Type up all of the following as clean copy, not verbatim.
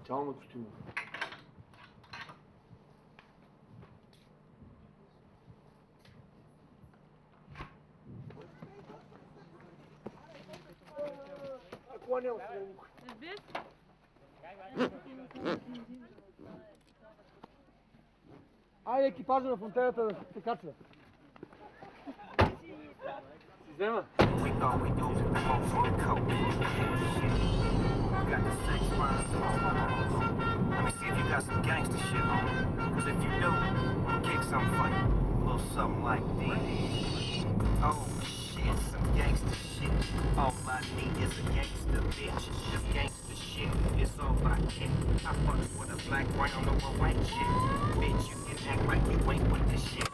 Чао на костюма. Кланял се. Айде екипажа на фонтената да се качва. Си взема. Got the sex lines. Let me see if you got some gangster shit on. Cause if you do, kick some fight. A little something like this. Oh shit, some gangster shit. All I need is a gangster bitch. Just gangster shit. It's all I get. I fuck with a black, brown, or a white chick. Bitch, you can act like you ain't with this shit.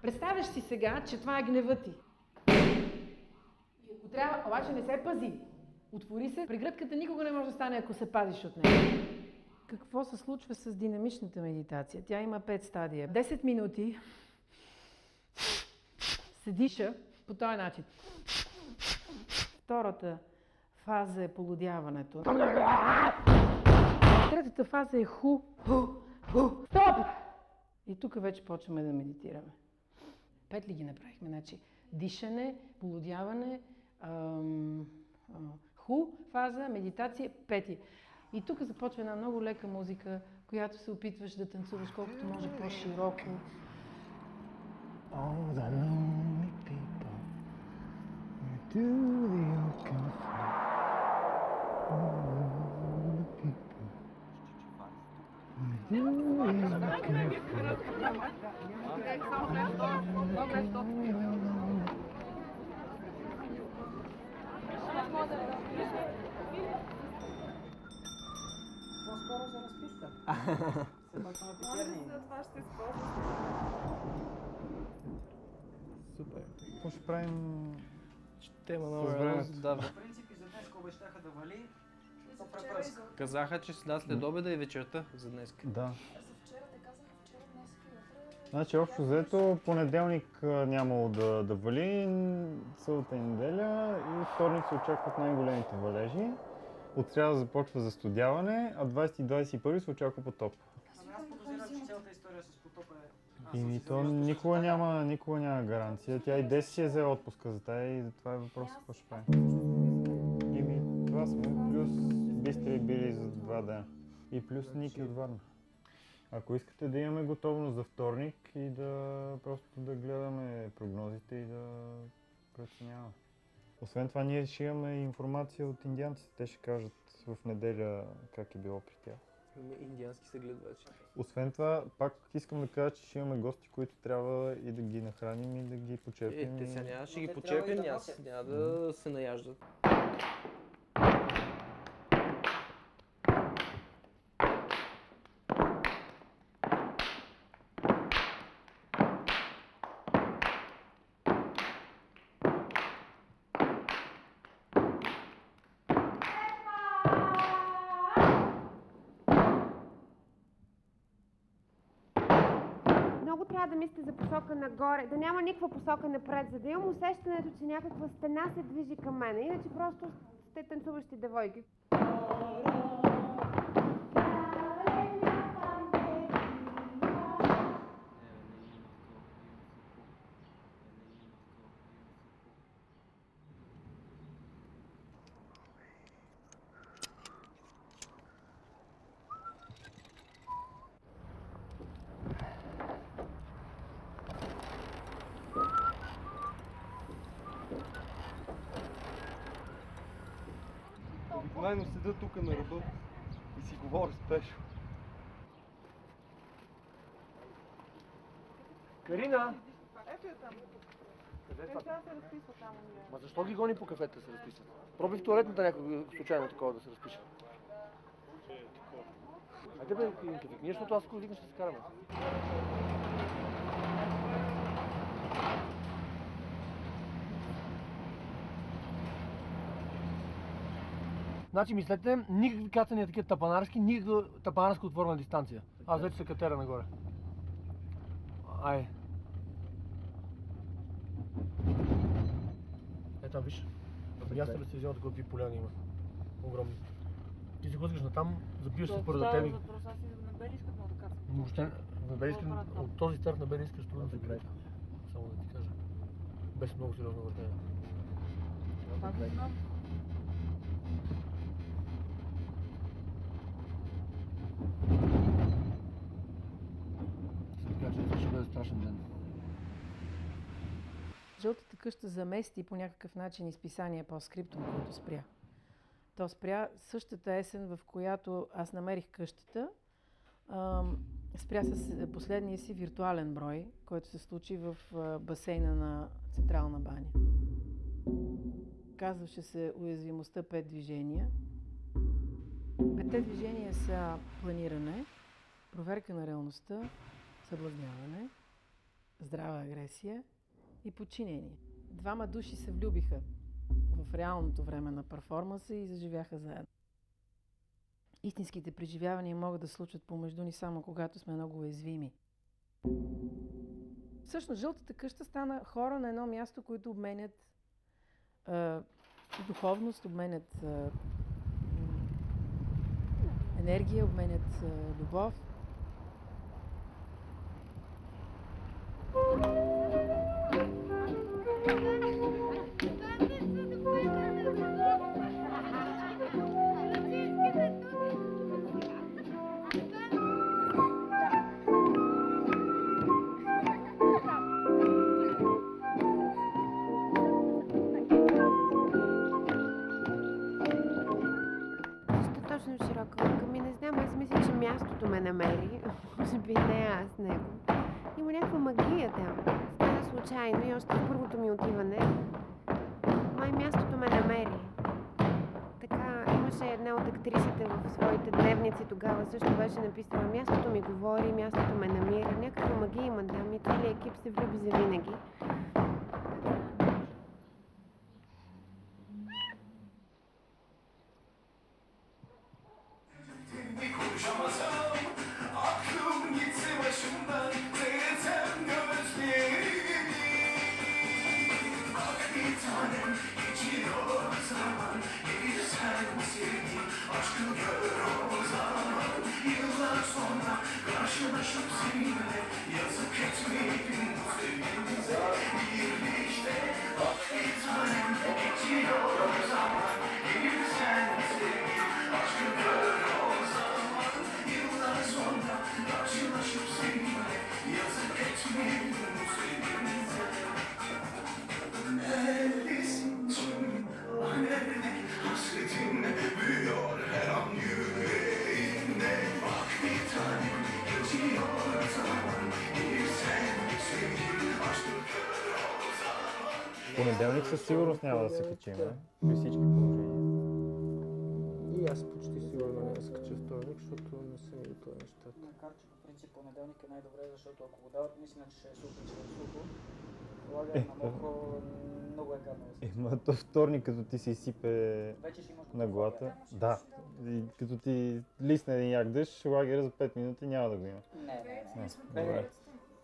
Представяш си сега, че това е гнева ти. И ако трябва, обаче не се пази. Отвори се, прегръдката никога не може да стане, ако се пазиш от нея. Какво се случва с динамичната медитация? Тя има 5 стадия. 10 минути се диша по този начин. Втората фаза е полудяването. Третата фаза е ху. Стоп! И тук вече почваме да медитираме. 5 ли ги направихме? Значи дишане, полудяване, ху, фаза, медитация, 5. И тук започва една много лека музика, която се опитваш да танцуваш колкото може по-широко. All the lonely people do the open fire. All the people do the По-скоро за разписка. Това ще използвам. Супер. Какво ще правим? Ще има много времето. да. В принцип и за днес обещаха да вали. То препръска. Казаха, че след обеда и вечерта за днес. Да. За вчера те казаха вчера, днес и утре. Значи общо взето понеделник нямало да вали, събота и неделя и вторник се очакват най-големите валежи. От сряда започва застудяване, а 20 и 21 се очаква потоп. Ами аз подозирам, че цялата история с потопа е... И то никога няма гаранция. Тя и 10 си е взела отпуска за тая и за това е въпросът какво ще прави. Това сме плюс Бистри били за 2 дена. И плюс Ники от Варна. Ако искате да имаме готовност за вторник и да просто да гледаме прогнозите и да преценяваме. Освен това ние ще имаме информация от индианците. Те ще кажат в неделя как е било при тях. Индиански се гледа вече. Освен това, пак искам да кажа, че ще имаме гости, които трябва и да ги нахраним и да ги почерпим. Те сега няма, ще ги Те трябва почерпим, и да няма носят. да се наяждат. Много трябва да мислите за посока нагоре, да няма никаква посока напред, за да имам усещането, че някаква стена се движи към мен. Иначе просто сте танцуващи девойки. Обикновено седа тук на ръба и си говоря с Пешо. Карина! Ето е там. Къде е това? Сега се разписва там у нея. Ма защо ги гони по кафета да се разписват? Проби в туалетната някой случайно такова да се разпише. Айде бе, Киринки, викни, защото аз ако викнеш ще се караме. Значи мислете, никакви кацания такива тапанарски, никаква тапанарска отворена дистанция. Аз вече се катера нагоре. Ай. Там виж. Място да се взема такова какви поляни има. Огромни. Ти се глъзгаш натам, забиваш се според тебе. Въпрос, аз и на Бели искат много да кацам. Въобще, на Белиска, от този старт на Белиска ще трудно да се гледа. Само да ти кажа. Без много сериозно въртение. Това го знам. Така че ще бъде страшен ден. Жълтата къща замести по някакъв начин изписание по-скриптум, който спря. То спря същата есен, в която аз намерих къщата. Спря с последния си виртуален брой, който се случи в басейна на Централна баня. Казваше се уязвимостта 5 движения. 5 движения са планиране, проверка на реалността, съблазняване, здрава агресия и подчинение. 2 души се влюбиха в реалното време на перформанса и заживяха заедно. Истинските преживявания могат да случат помежду ни само когато сме много уязвими. Всъщност, жълтата къща стана хора на едно място, които обменят духовност, обменят енергия, обменят любов. Точно широка лъка ми, не знам, аз мисля, че мястото ме намери. Може би не аз него. Има някаква магия там. Стана случайно и още в първото ми отиване. Май мястото ме намери. Така, имаше една от актрисите в своите дневници тогава, също беше написала: мястото ми говори, мястото ме намира. Някаква магия има там и целият екип се влюби завинаги. Понеделник със сигурност няма да се качим, при всички положения. И аз почти сигурно няма да се кача вторник, защото не са ми готови нещата. Макар че по принцип понеделник е най-добре, защото ако го дават наистина, че ще е сухо, че е сухо, лагер на мокро много е гадно. Ма то вторник, като ти се изсипе Вече ще имаш на главата. Да. И като ти лисне един як дъжд, лагера за 5 минути няма да го има. Не. Добре.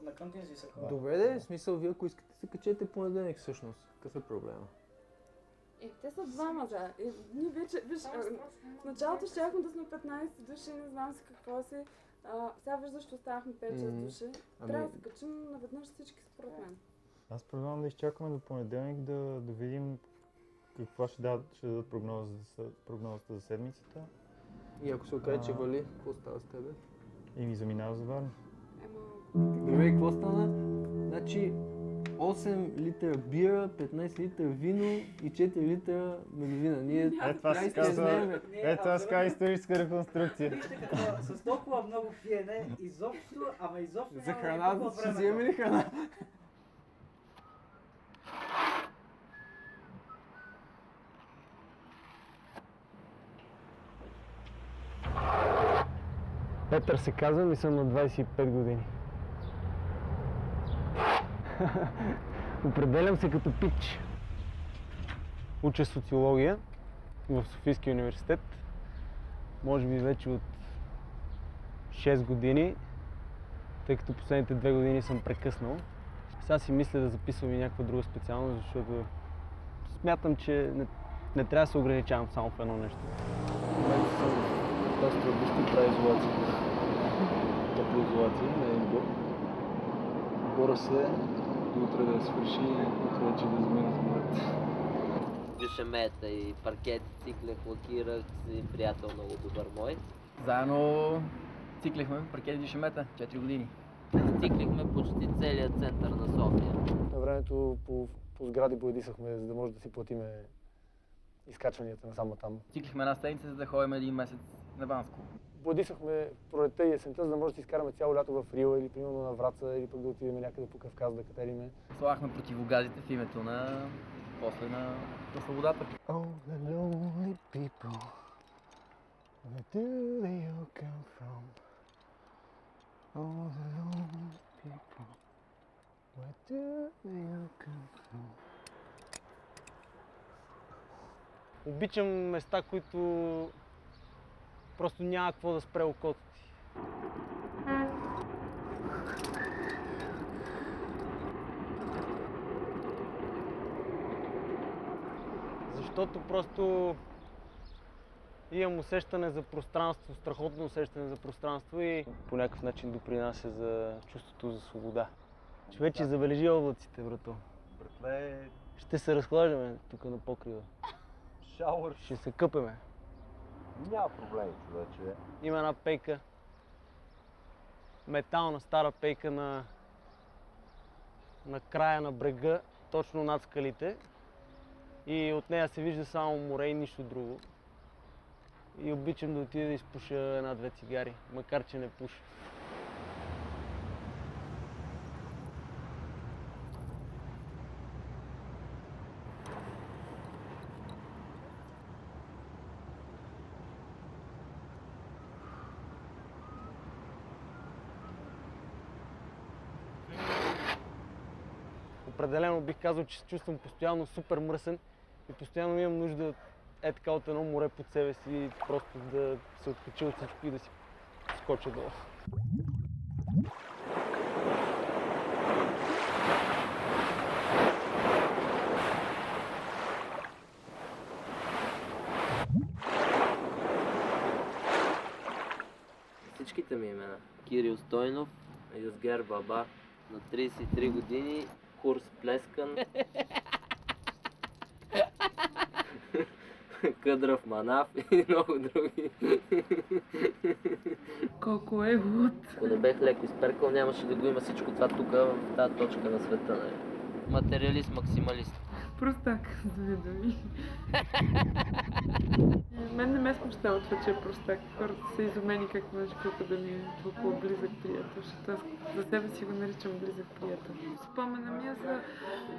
На къмпинзи са хора. Добре де, в смисъл вие ако искате се качете понеделник всъщност. Какъв е проблема? Те са двама, да. Ние вече, виж, в началото щяхме да сме 15 души, не знам си какво си. Сега виждаш, че останахме 5-6 души. Трябва да се качим наведнъж всички според мен. Аз предлагам да изчакаме до понеделник да видим каква ще дадат прогнозата за седмицата. И ако се окаже, че вали, какво става с тебе? И ми заминава за Варна. Добре, какво стана? Значи 8 литра бира, 15 литра вино и 4 литра медовина. Ние Това се казва, това се казва историческа реконструкция. Вижте какво, с толкова много пиене, изобщо, ама изобщо за храна си вземем ли храна? Петър се казвам и съм на 25 години. Определям се като пич. Уча социология в Софийския университет. Може би вече от 6 години, тъй като последните 2 години съм прекъснал. Сега си мисля да записвам и някаква друга специалност, защото смятам, че не трябва да се ограничавам само в едно нещо. В момента съм доста обещи прави изолация. Топлоизолация на един блок. Боря се до утре да свърши и утре вече да измина в морето. Дюшемета и паркет, циклех, лакирах с един приятел много добър мой. Заедно циклихме паркет и дюшемета 4 години. Циклихме почти целият център на София. На времето по сгради боядисахме, за да може да си платиме изкачванията на само там. Циклихме една седмица, за да ходим един месец на Банско. Боядисахме пролетта и есента, за да може да си изкараме цяло лято в Рила или примерно на Враца, или пък да отидем някъде по Кавказ да катериме. Слагахме противогазите в името на после на свободата. All the lonely people, where do they all come from? All the lonely people, where do they all come from? Обичам места, които просто няма какво да спре окото ти. Защото просто имам усещане за пространство, страхотно усещане за пространство и по някакъв начин допринася за чувството за свобода. Човече забележи облаците, брато. Братле, Ще се разхлаждаме тук на покрива. шауър. Ще се къпеме. Няма проблеми, човече. Има една пейка. Метална стара пейка на края на брега, точно над скалите. И от нея се вижда само море и нищо друго. И обичам да отида да изпуша една-две цигари, макар че не пуша. Определено бих казал, че се чувствам постоянно супер мръсен и постоянно имам нужда така от едно море под себе си и просто да се откача от всичко и да си скоча долу. Всичките ми имена. Кирил Стойнов, Язгер Баба, на 33 години, курс Плескан, Къдрав Манав и много други. Колко е луд. Ако не бех леко изперкал, нямаше да го има всичко това тук, в тази точка на света. Нали? Материалист, максималист. Простак, с две думи. Мен не ме смущава това, че е простак. Хората са изумени как може Кълка да ми е толкова близък приятел, защото аз за себе си го наричам близък приятел. Спомена ми е за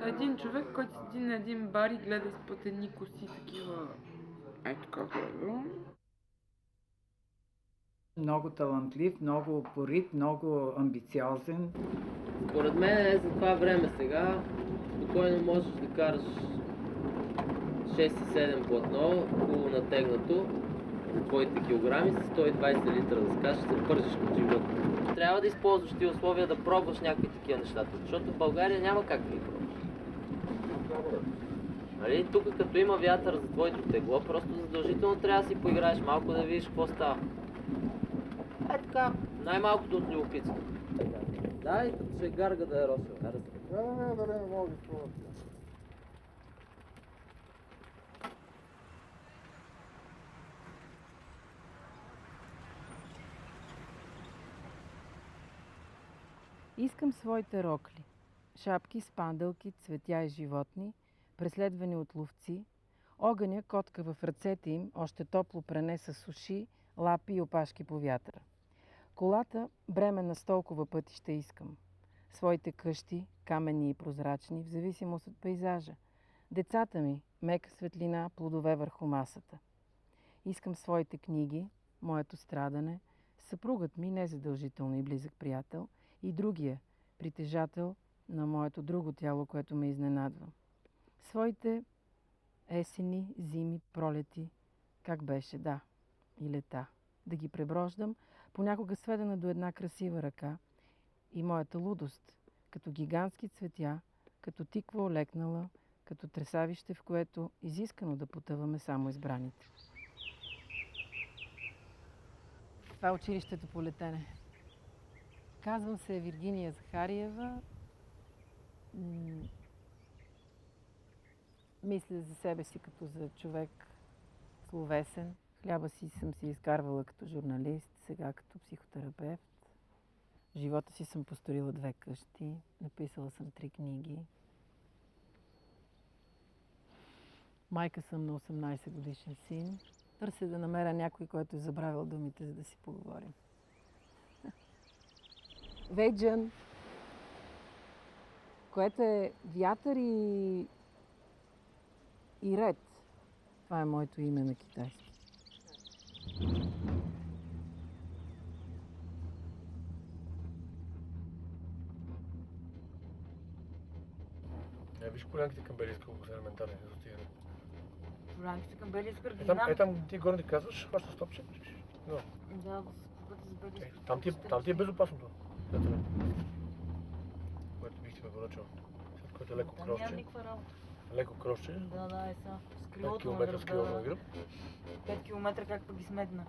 един човек, който седи на един бар и гледа изпод едни коси, такива... Ето как гледа. Много талантлив, много упорит, много амбициозен. Според мен за това време сега спокойно можеш да караш 6-7 платно, хубаво натегнато, за твоите килограми, с 120 литра да скачаш, се пържиш към живота. Трябва да използваш тези условия да пробваш някакви такива нещата, защото в България няма как да ги пробваш. Нали? Тук като има вятър за твоето тегло, просто задължително трябва да си поиграеш малко да видиш какво става. Е така, най-малкото от любопитство. Да, и като ще гарга да е росъл. Не мога да това. Искам своите рокли. Шапки с панделки, цветя и животни, преследвани от ловци. Огъня котка в ръцете им, още топло прене с уши, лапи и опашки по вятъра. Колата, бременна с толкова пъти ще искам. Своите къщи, каменни и прозрачни, в зависимост от пейзажа. Децата ми, мека светлина, плодове върху масата. Искам своите книги, моето страдане, съпругът ми, незадължително и близък приятел, и другия, притежател на моето друго тяло, което ме изненадва. Своите есени, зими, пролети, как беше, да, и лета. Да ги преброждам, понякога сведена до една красива ръка, и моята лудост, като гигантски цветя, като тиква олекнала, като тресавище, в което изискано да потъваме само избраните. Това е училището по летене. Казвам се Виргиния Захариева. Мисля за себе си като за човек словесен. Хляба си съм си изкарвала като журналист, сега като психотерапевт. В живота си съм построила 2 къщи, написала съм 3 книги. Майка съм на 18 годишен син. Търся да намеря някой, който е забравил думите, за да си поговорим. Вейджан, което е вятър и ред. Това е моето име на китайски. Виж полянките към Белийска, колко са елементарни за достигане. Полянките към Белийска, ги знам. Там ти горе ти казваш, хващаш стопче. Да, пътя за Белийска. Там ти е безопасното. Което бих ти препоръчал. След което е леко кросче. Няма никаква работа. Леко кросче. Да, е са. С 5 км с крилото на гръб. 5 км как пък ги сметна.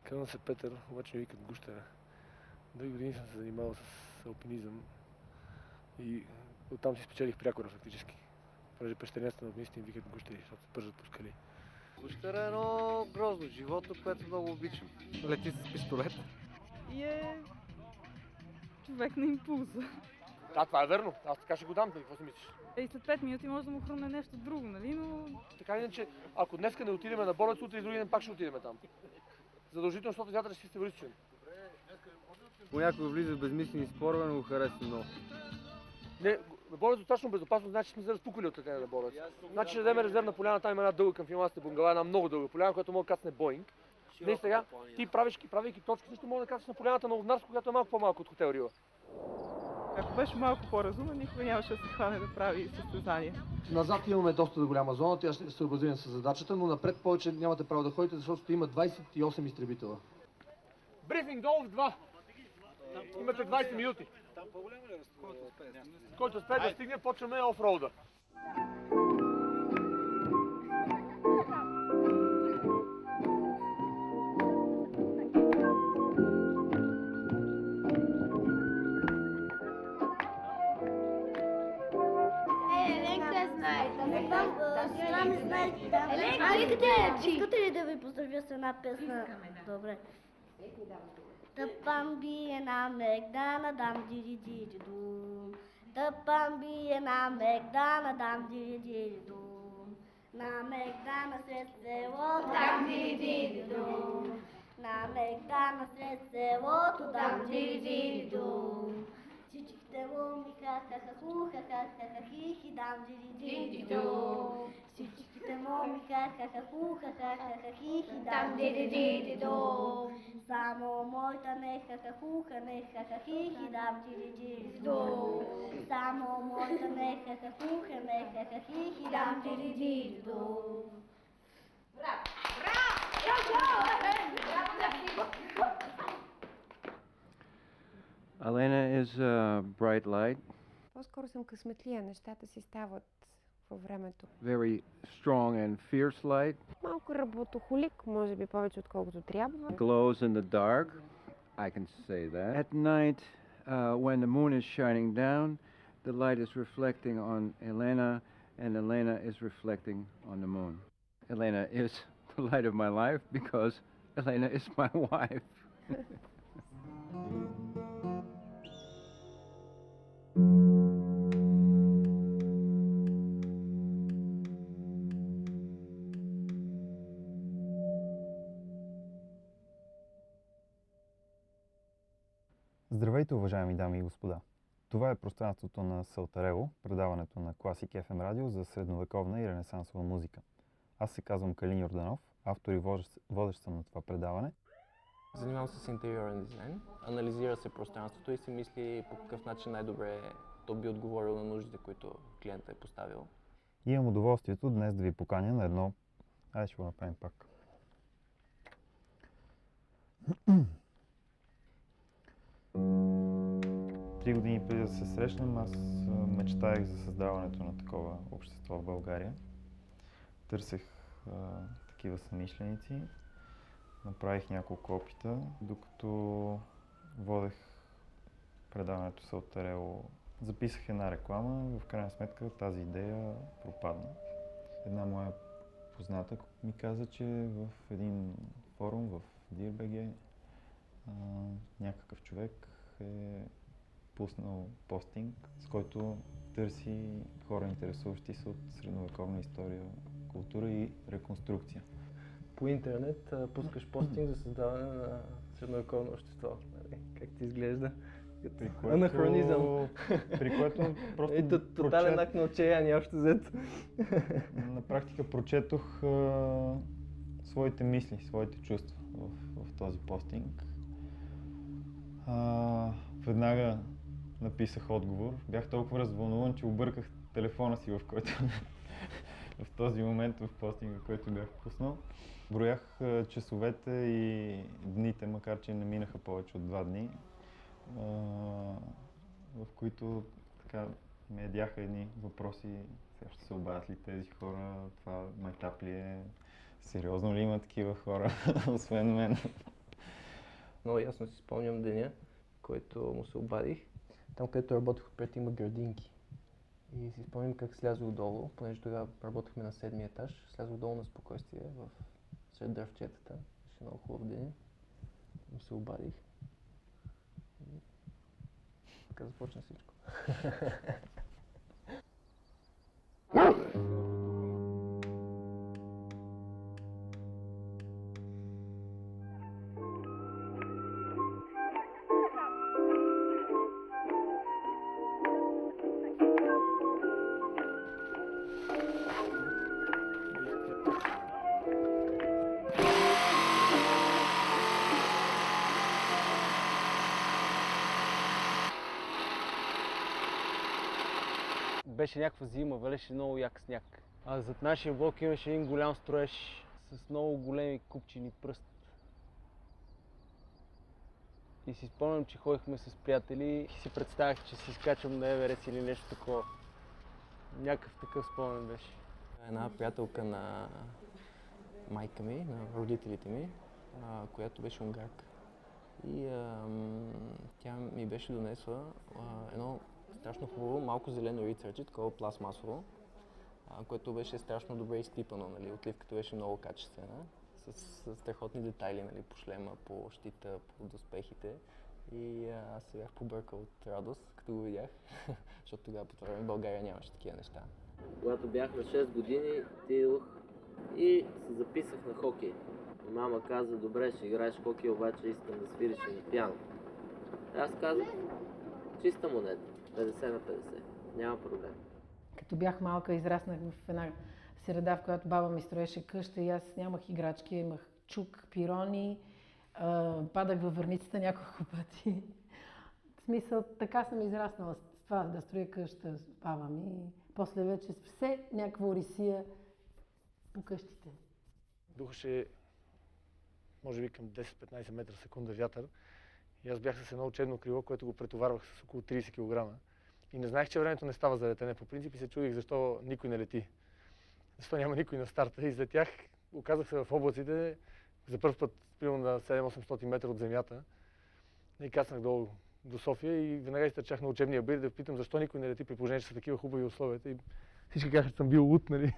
Казвам се Петър, обаче ми викат Гущера. Дълги години съм се занимавал с алпинизъм и оттам си спечелих прякора фактически. Понеже пещерняците на алпинистите ми викат Гущери, защото се пържат по скали. Гущер е едно грозно животно, което много обичам. Лети с пистолет. И е човек на импулса. Да, това е верно. Аз така ще го дам, какво си мислиш? И след 5 минути може да му хрумне нещо друго, нали? Но... Така иначе, ако днеска не отидем на Болец, утре и други ден пак ще отидем там. Задължително, защото вятър ще си теоретичен. Понякога влиза в безмислени спорове, но го харесва много. Не, Болец е достатъчно безопасно, значи сме се разпукали от летене на Болец. Значи ще дадем резервна поляна, там има една дълга към филмастите бунгала, една много дълга поляна, която може да кацне Боинг. Не сега, ти правейки точки, също може да кацнеш на поляната на Овнарско, която е малко по-малко от хотел Рила. Ако беше малко по-разумен, никой нямаше да се хване да прави състезания. Назад имаме доста голяма зона, тя ще е съобразена с задачата, но напред повече нямате право да ходите, защото има 28 изтребителя. Брифинг долу в 2. Имате 20 минути. Който успее да стигне, почваме офроуда. Искате ли да ви поздравя с една песна? Добре. The Bambi and I McDonald, dum diddy diddy doom. The Bambi and I McDonald, dum diddy diddy doom. Na McDonald says they walk, dum diddy diddy doom. Na McDonald says they walk, dum diddy diddy doom. Всичките моми ха-ха-ха-ху-ха-ха-ха-ха хи-хи дам диди-диди-до. Всичките моми ха-ха-ха-ху-ха-ха-ха хи-хи дам диди-диди-до. Само моята не ха-ха-хуха, не ха-ха-хи-хи дам диди-диди-до. Само моята не ха-ха-хуха, не ха-ха-хи-хи дам диди-диди-до. Браво! Elena is a bright light, По-скоро съм късметлия, нещата си стават във времето. very strong and fierce light, Малко работохолик, може би повече отколкото трябва. glows in the dark, I can say that. At night, when the moon is shining down, the light is reflecting on Elena, and Elena is reflecting on the moon. Elena is the light of my life because Elena is my wife. Здравейте, уважаеми дами и господа! Това е пространството на Салтарело, предаването на Classic FM радио за средновековна и ренесансова музика. Аз се казвам Калин Йорданов, автор и водещ съм на това предаване. Занимавам се с интериорен дизайн, анализира се пространството и се мисли по какъв начин най-добре то би отговорил на нуждите, които клиентът е поставил. И имам удоволствието днес да ви поканя на едно... Айде ще го направим пак. Три години преди да се срещнем, аз мечтаях за създаването на такова общество в България. Търсех такива съмишленици, направих няколко опита, докато водех предаването Салтарело. Записах една реклама, в крайна сметка тази идея пропадна. Една моя позната ми каза, че в един форум в DIRBG някакъв човек е пуснал постинг, с който търси хора, интересуващи се от средновековна история, култура и реконструкция. По интернет пускаш постинг за създаване на средновековно общество. Как ти изглежда? Анахронизъм. При което просто Ето тотален акт на отчаяние, общо взето. На практика прочетох своите мисли, своите чувства в този постинг. Веднага написах отговор. Бях толкова развълнуван, че обърках телефона си, в който в този момент в постинга, който бях пуснал. Броях часовете и дните, макар че не минаха повече от 2 дни, в които така ме ядяха едни въпроси. Сега ще се обадят ли тези хора? Това майтап ли е? Сериозно ли има такива хора, освен мен? Много ясно си спомням деня, който му се обадих. Там, където работех отпред, има градинки. И си спомням как слязох долу, понеже тогава работехме на 7-ми етаж. Слязох долу на спокойствие сред дървчетата. Беше много хубав ден. Му се обадих. И така започна всичко. Беше някаква зима, валеше много як сняг. А зад нашия блок имаше един голям строеж с много големи купчини пръст. И си спомням, че ходихме с приятели и си представях, че си скачам на Еверест или нещо такова. Някакъв такъв спомен беше. Една приятелка на майка ми, на родителите ми, която беше унгарка. И тя ми беше донесла едно страшно хубаво, малко зелено рицарче, такова пластмасово, което беше страшно добре изтипано, нали? Отливката беше много качествена, с с страхотни детайли, нали, по шлема, по щита, по доспехите. И аз се бях побъркал от радост, като го видях, защото тогава по това време в България нямаше такива неща. Когато бях на 6 години, отидох и се записах на хокей. Мама каза, добре, ще играеш хокей, обаче искам да свириш и на пиано. Аз казах, чиста монета, 50 на 50, няма проблем. Като бях малка, израснах в една среда, в която баба ми строеше къща и аз нямах играчки, имах чук, пирони, падах във върницата няколко пъти. В смисъл, така съм израснала с това, да строя къща с баба ми. После вече все някаква орисия по къщите. Духаше, може би към 10-15 метра в секунда вятър. И аз бях с едно учебно крило, което го претоварвах с около 30 кг. И не знаех, че времето не става за летене. По принцип и се чудих защо никой не лети. Защо няма никой на старта. И след тях оказах се в облаците, за първ път примерно на 700-800 метра от земята. И кацнах долу до София и веднага изтърчах на учебния бир да питам защо никой не лети, при положение, че са такива хубави условията. И всички казаха, че съм бил луд, нали?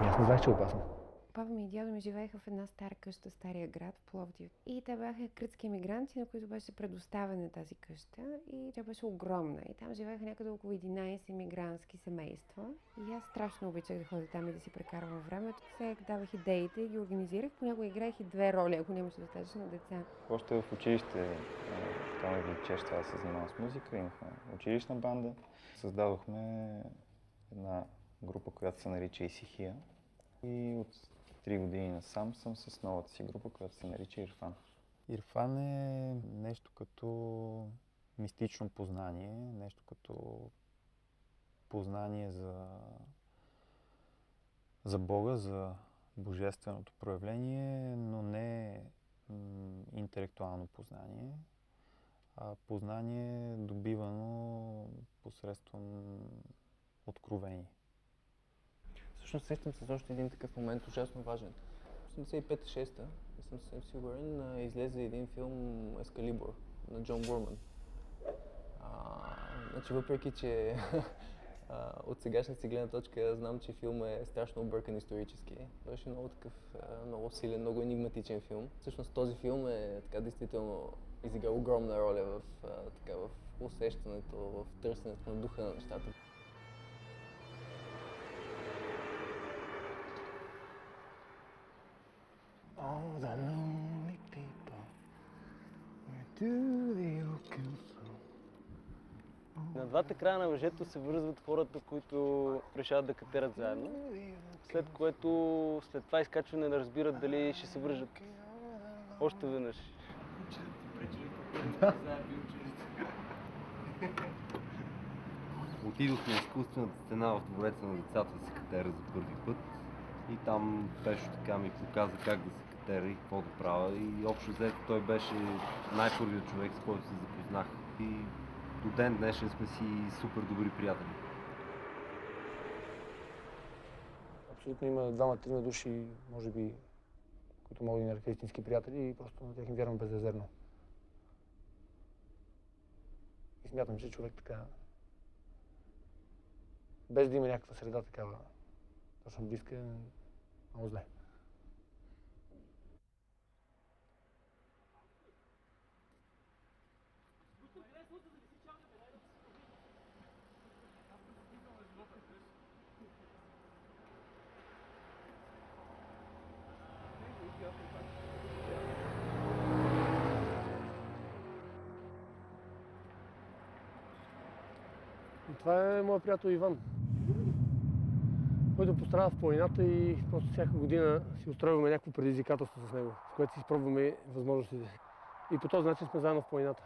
И аз не знаех, че е опасно. Баба ми и дядо ми живееха в една стара къща в Стария град, в Пловдив. И те бяха кръцки емигранти, на които беше предоставена тази къща. И тя беше огромна. И там живееха някъде около 11 емигрантски семейства. И аз страшно обичах да ходя там и да си прекарвам времето. Всеки давах идеите и ги организирах. Понякога играех и 2 роли, ако нямаше достатъчно деца. Още в училище, това ме влечеше това да се занимавам с музика. Имахме училищна банда. Създадохме една група, която се нарича Исихия. И от 3 години насам съм с новата си група, която се нарича Ирфан. Ирфан е нещо като мистично познание, нещо като познание за Бога, за божественото проявление, но не интелектуално познание, а познание добивано посредством откровение. Всъщност сещам се за още един такъв момент, ужасно важен. 85-6-та, не съм съвсем сигурен, излезе един филм Ескалибур на Джон Бурман. Значи въпреки, че от сегашната си гледна точка знам, че филмът е страшно объркан исторически. Беше много такъв, много силен, много енигматичен филм. Всъщност този филм е така действително изиграл огромна роля в усещането, в търсенето на духа на нещата. All the lonely people, where do they all come from? На двата края на въжето се връзват хората, които решават да катерат заедно, след което след това изкачване не разбират дали ще се вържат още веднъж. Отидох на изкуствената стена в двореца на децата да се катера за първи път. И там Пешо така ми показа как да се катера и какво да правя. И общо взето той беше най-първият човек, с който се запознах. И до ден днешен сме си супер добри приятели. Абсолютно има 2-3 души, може би, които могат да нарека истински приятели и просто на тях им вярвам безрезервно. И смятам, че човек така, без да има някаква среда такава, точно близка, много зле. И това е моят приятел Иван, който пострада в планината и просто всяка година си устроиваме някакво предизвикателство с него, в което си изпробваме възможностите. И по този начин сме заедно в планината.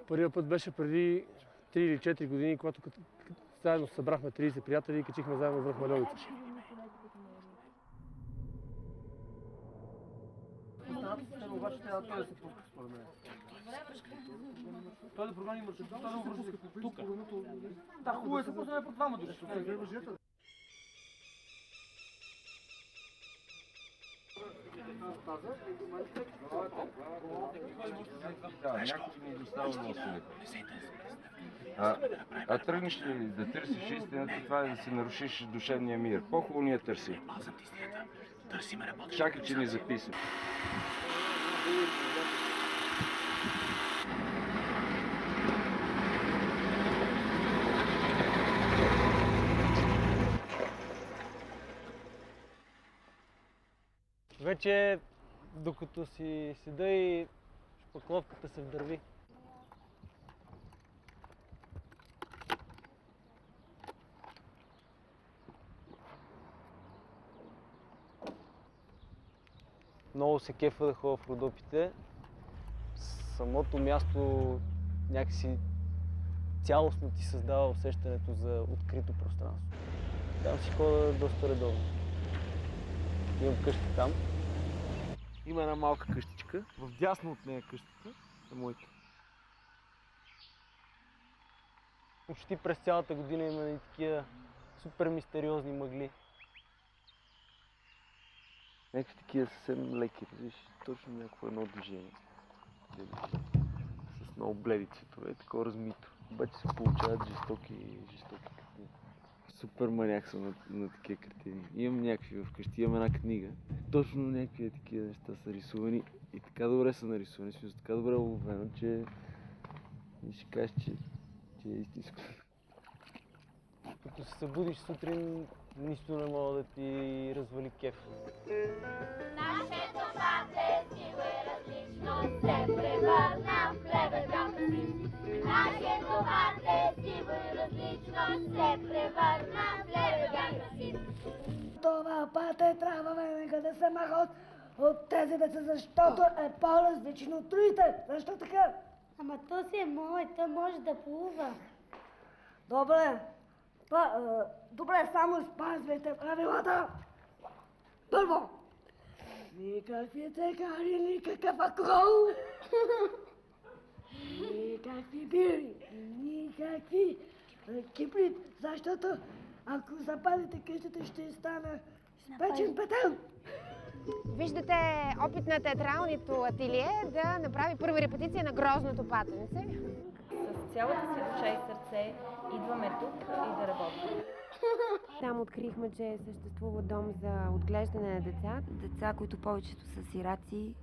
Първият път беше преди 3 или 4 години, когато заедно събрахме 30 приятели и качихме заедно връх Мальовица. Обаче трябва да се пуска според мен. Той да прогони маршрут, той да го пуска тук. Да, хубаво е се пуснем по двама души. Да, някой ми достава много силите. А тръгнеш ли да търсиш истината, това е да си нарушиш душевния мир. По-хубаво ни я търси. Чакай, че ни записвам. Вече, докато си седа и шпакловката се вдърви. Много се кефа да ходя в Родопите. Самото място някакси цялостно ти създава усещането за открито пространство. Там си ходя доста редовно. Имам къща там. Има една малка къщичка, вдясно от нея къщата е моята. Почти през цялата година има и такива супер мистериозни мъгли. Някакви такива съвсем леки, виж, точно някакво едно движение. С много бледи цветове, такова размито. Обаче се получават жестоки картини. Супер маняк съм на такива картини. Имам някакви вкъщи, имам една книга. Точно някакви такива неща са рисувани и така добре са нарисувани, смисъл така добре уловено, че ще кажеш, че е истинско. Като се събудиш сутрин, нищо не мога да ти развали кеф. Нашето мате сило е различно, се превърна в лебедя си. Нашето мате сило е различно, се превърна в лебедя си. Това пате трябва веднага да се маха от тези деца, защото е по-различно от другите. Защо така? Ама то си е мой, то може да плува. Добре. Добре, само спазвайте правилата. Първо, никакви цигари, никакъв алкохол, никакви бири, никакви киприт, защото ако запалите къщата, ще стане спечен петел. Виждате опит на театралното ателие да направи първа репетиция на Грозното патенце. С цялата си душа и сърце идваме тук и да работим. Там открихме, че съществува дом за отглеждане на деца. Деца, които повечето са сираци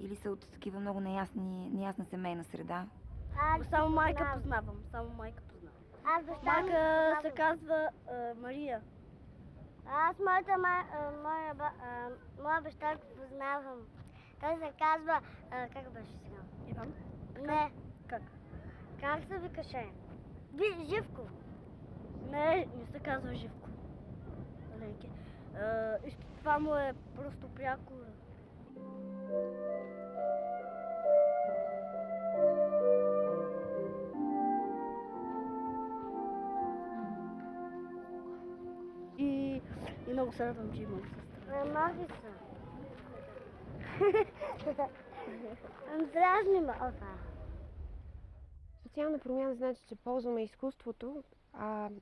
или са от такива много неясна семейна среда. Само майка познавам, Майка се казва Мария. Аз моя баща го познавам. Той се казва, как беше сега? Иван? Не. Как се викаше? Живко. Не се казва Живко. Това му е просто пряко. И много се радвам, че имам сестра. Маги са. Дразни ме, Социална промяна значи, че ползваме изкуството,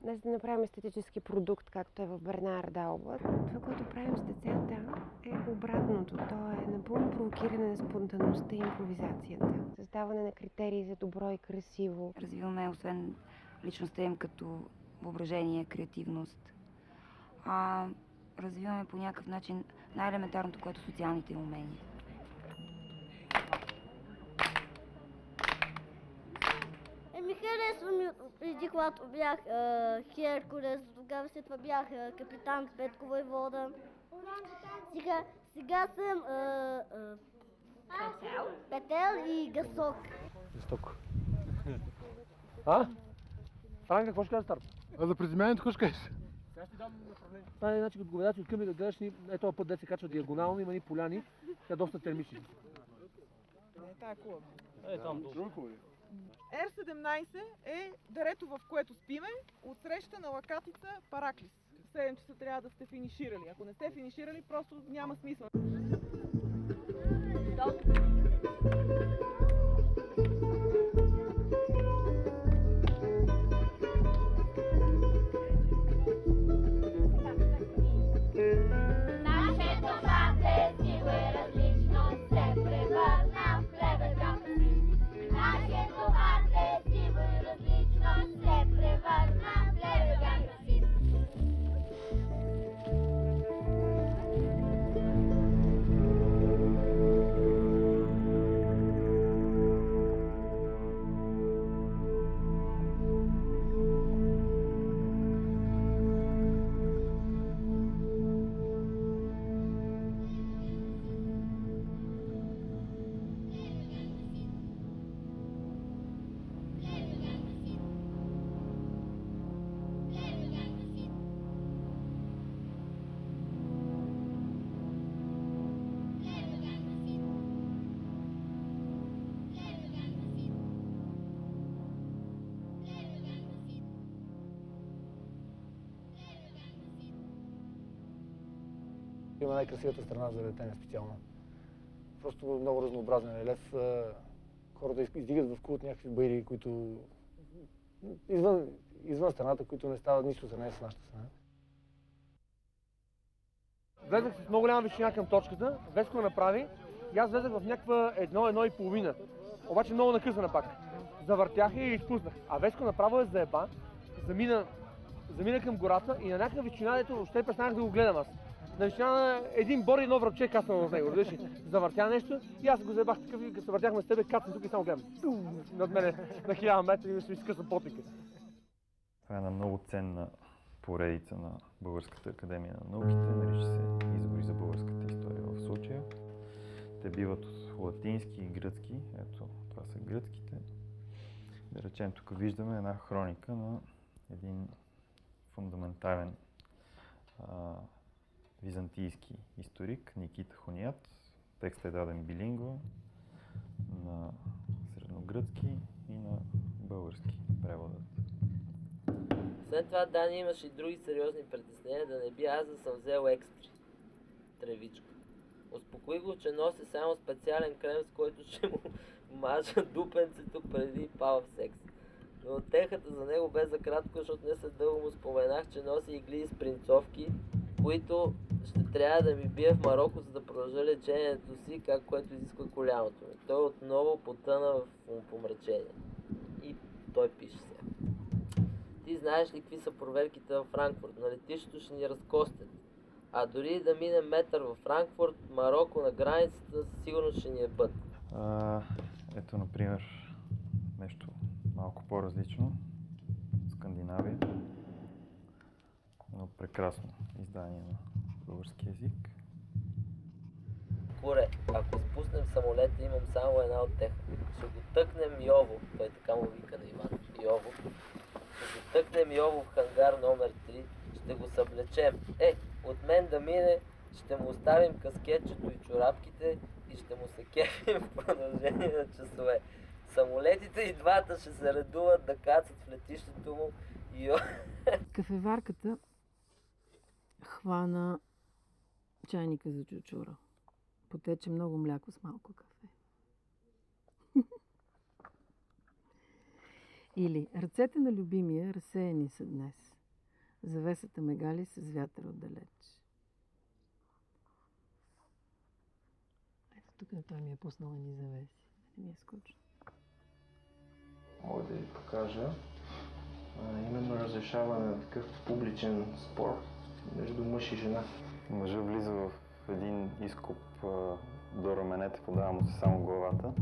не за да направим естетически продукт, както е в Бернарда област. Това, което правим с децата, е обратното. То е напълно провокиране на спонтанността и импровизацията. Създаване на критерии за добро и красиво. Развиваме, освен личността им като въображение, креативност, развиваме по някакъв начин най-елементарното, което социалните им умения. Харесва ми преди, когато бях Херкулес, тогава след това бях капитан Петко Войвода. Сега съм Петел и Гасок. Гасок. Франка, какво ще кажеш, Старт? За приземяването какво ще кажеш? Сега ще ти дам направление. Това е начин, като го ведаш от къми да гледаш, този път дет се качва диагонално, има ни поляни, тя доста термични. Не, тая е хубава. Там долу. R17 е дарето, в което спиме, отсреща на Лакатица Параклис. В 7 часа трябва да сте финиширали. Ако не сте финиширали, просто няма смисъл. Нашето мате сило е различно, се превърна в лебедя си. Нашето мате сило е различно, Има най-красивата страна за летене специално. Просто много разнообразен релеф. Хората издигат в култ някакви баири, които извън страната, които не стават нищо за нея с нашата страна. Влезах с много голяма височина към точката, Веско го направи и аз влезах в някаква 1,5. Обаче много накъсана пак. Завъртях и изпуснах. А Веско направо заеба, замина към гората и на някаква височина, дето въобще престанах да го гледам аз. На височина на един бор и едно връбче кацнало в него. Завъртя нещо и аз го заебах такъв и като се въртяхме с тебе, кацам тук и само гледам. Над мене на 1000 метра и ми се изкъсна потника. Това е една много ценна поредица на Българската академия на науките, нарича се Избори за българската история в случая. Те биват от латински и гръцки, ето това са гръцките. Да речем, тук виждаме една хроника на един фундаментален византийски историк Никита Хониат. Текстът е даден билингво на средногръцки и на български преводът. След това Дани имаше и други сериозни притеснения да не би аз да съм взел екстри. Тревичка. Успокои го, че носи само специален крем, с който ще му мажа дупенцето преди пал в секс. Но отехата за него бе за кратко, защото не след дълго му споменах, че носи игли и спринцовки, които ще трябва да ми бие в Мароко, за да продължа лечението си, което изисква колямото ми. Той отново потъна в помрачение. И той пише сега. Ти знаеш ли какви са проверките във Франкфурт? На летището ще ни разкостят. А дори да минем метър във Франкфурт, Мароко на границата, сигурно ще ни е бът. Ето, например, нещо малко по-различно. Скандинавия. Едно прекрасно издание на български език. Куре, ако спуснем самолета, имам само една от тех. Ще го тъкнем Йово, той така му вика на Иван, Йово. Ще го тъкнем Йово в хангар номер 3, ще го съблечем. От мен да мине, ще му оставим каскетчето и чорапките и ще му се кефим в продължение на часове. Самолетите и двата ще се редуват да кацат в летището му и... Кафеварката хвана чайника за чучура. Потече много мляко с малко кафе. Или ръцете на любимия разсеяни са днес. Завесата мегали с вятър отдалеч. Ето тук той ми е пуснал едни завеси. Не ми е скучно. Мога да ви покажа именно разрешаване на такъв публичен спор между мъж и жена. Мъжът влиза в един изкоп до раменете, подава му се само главата.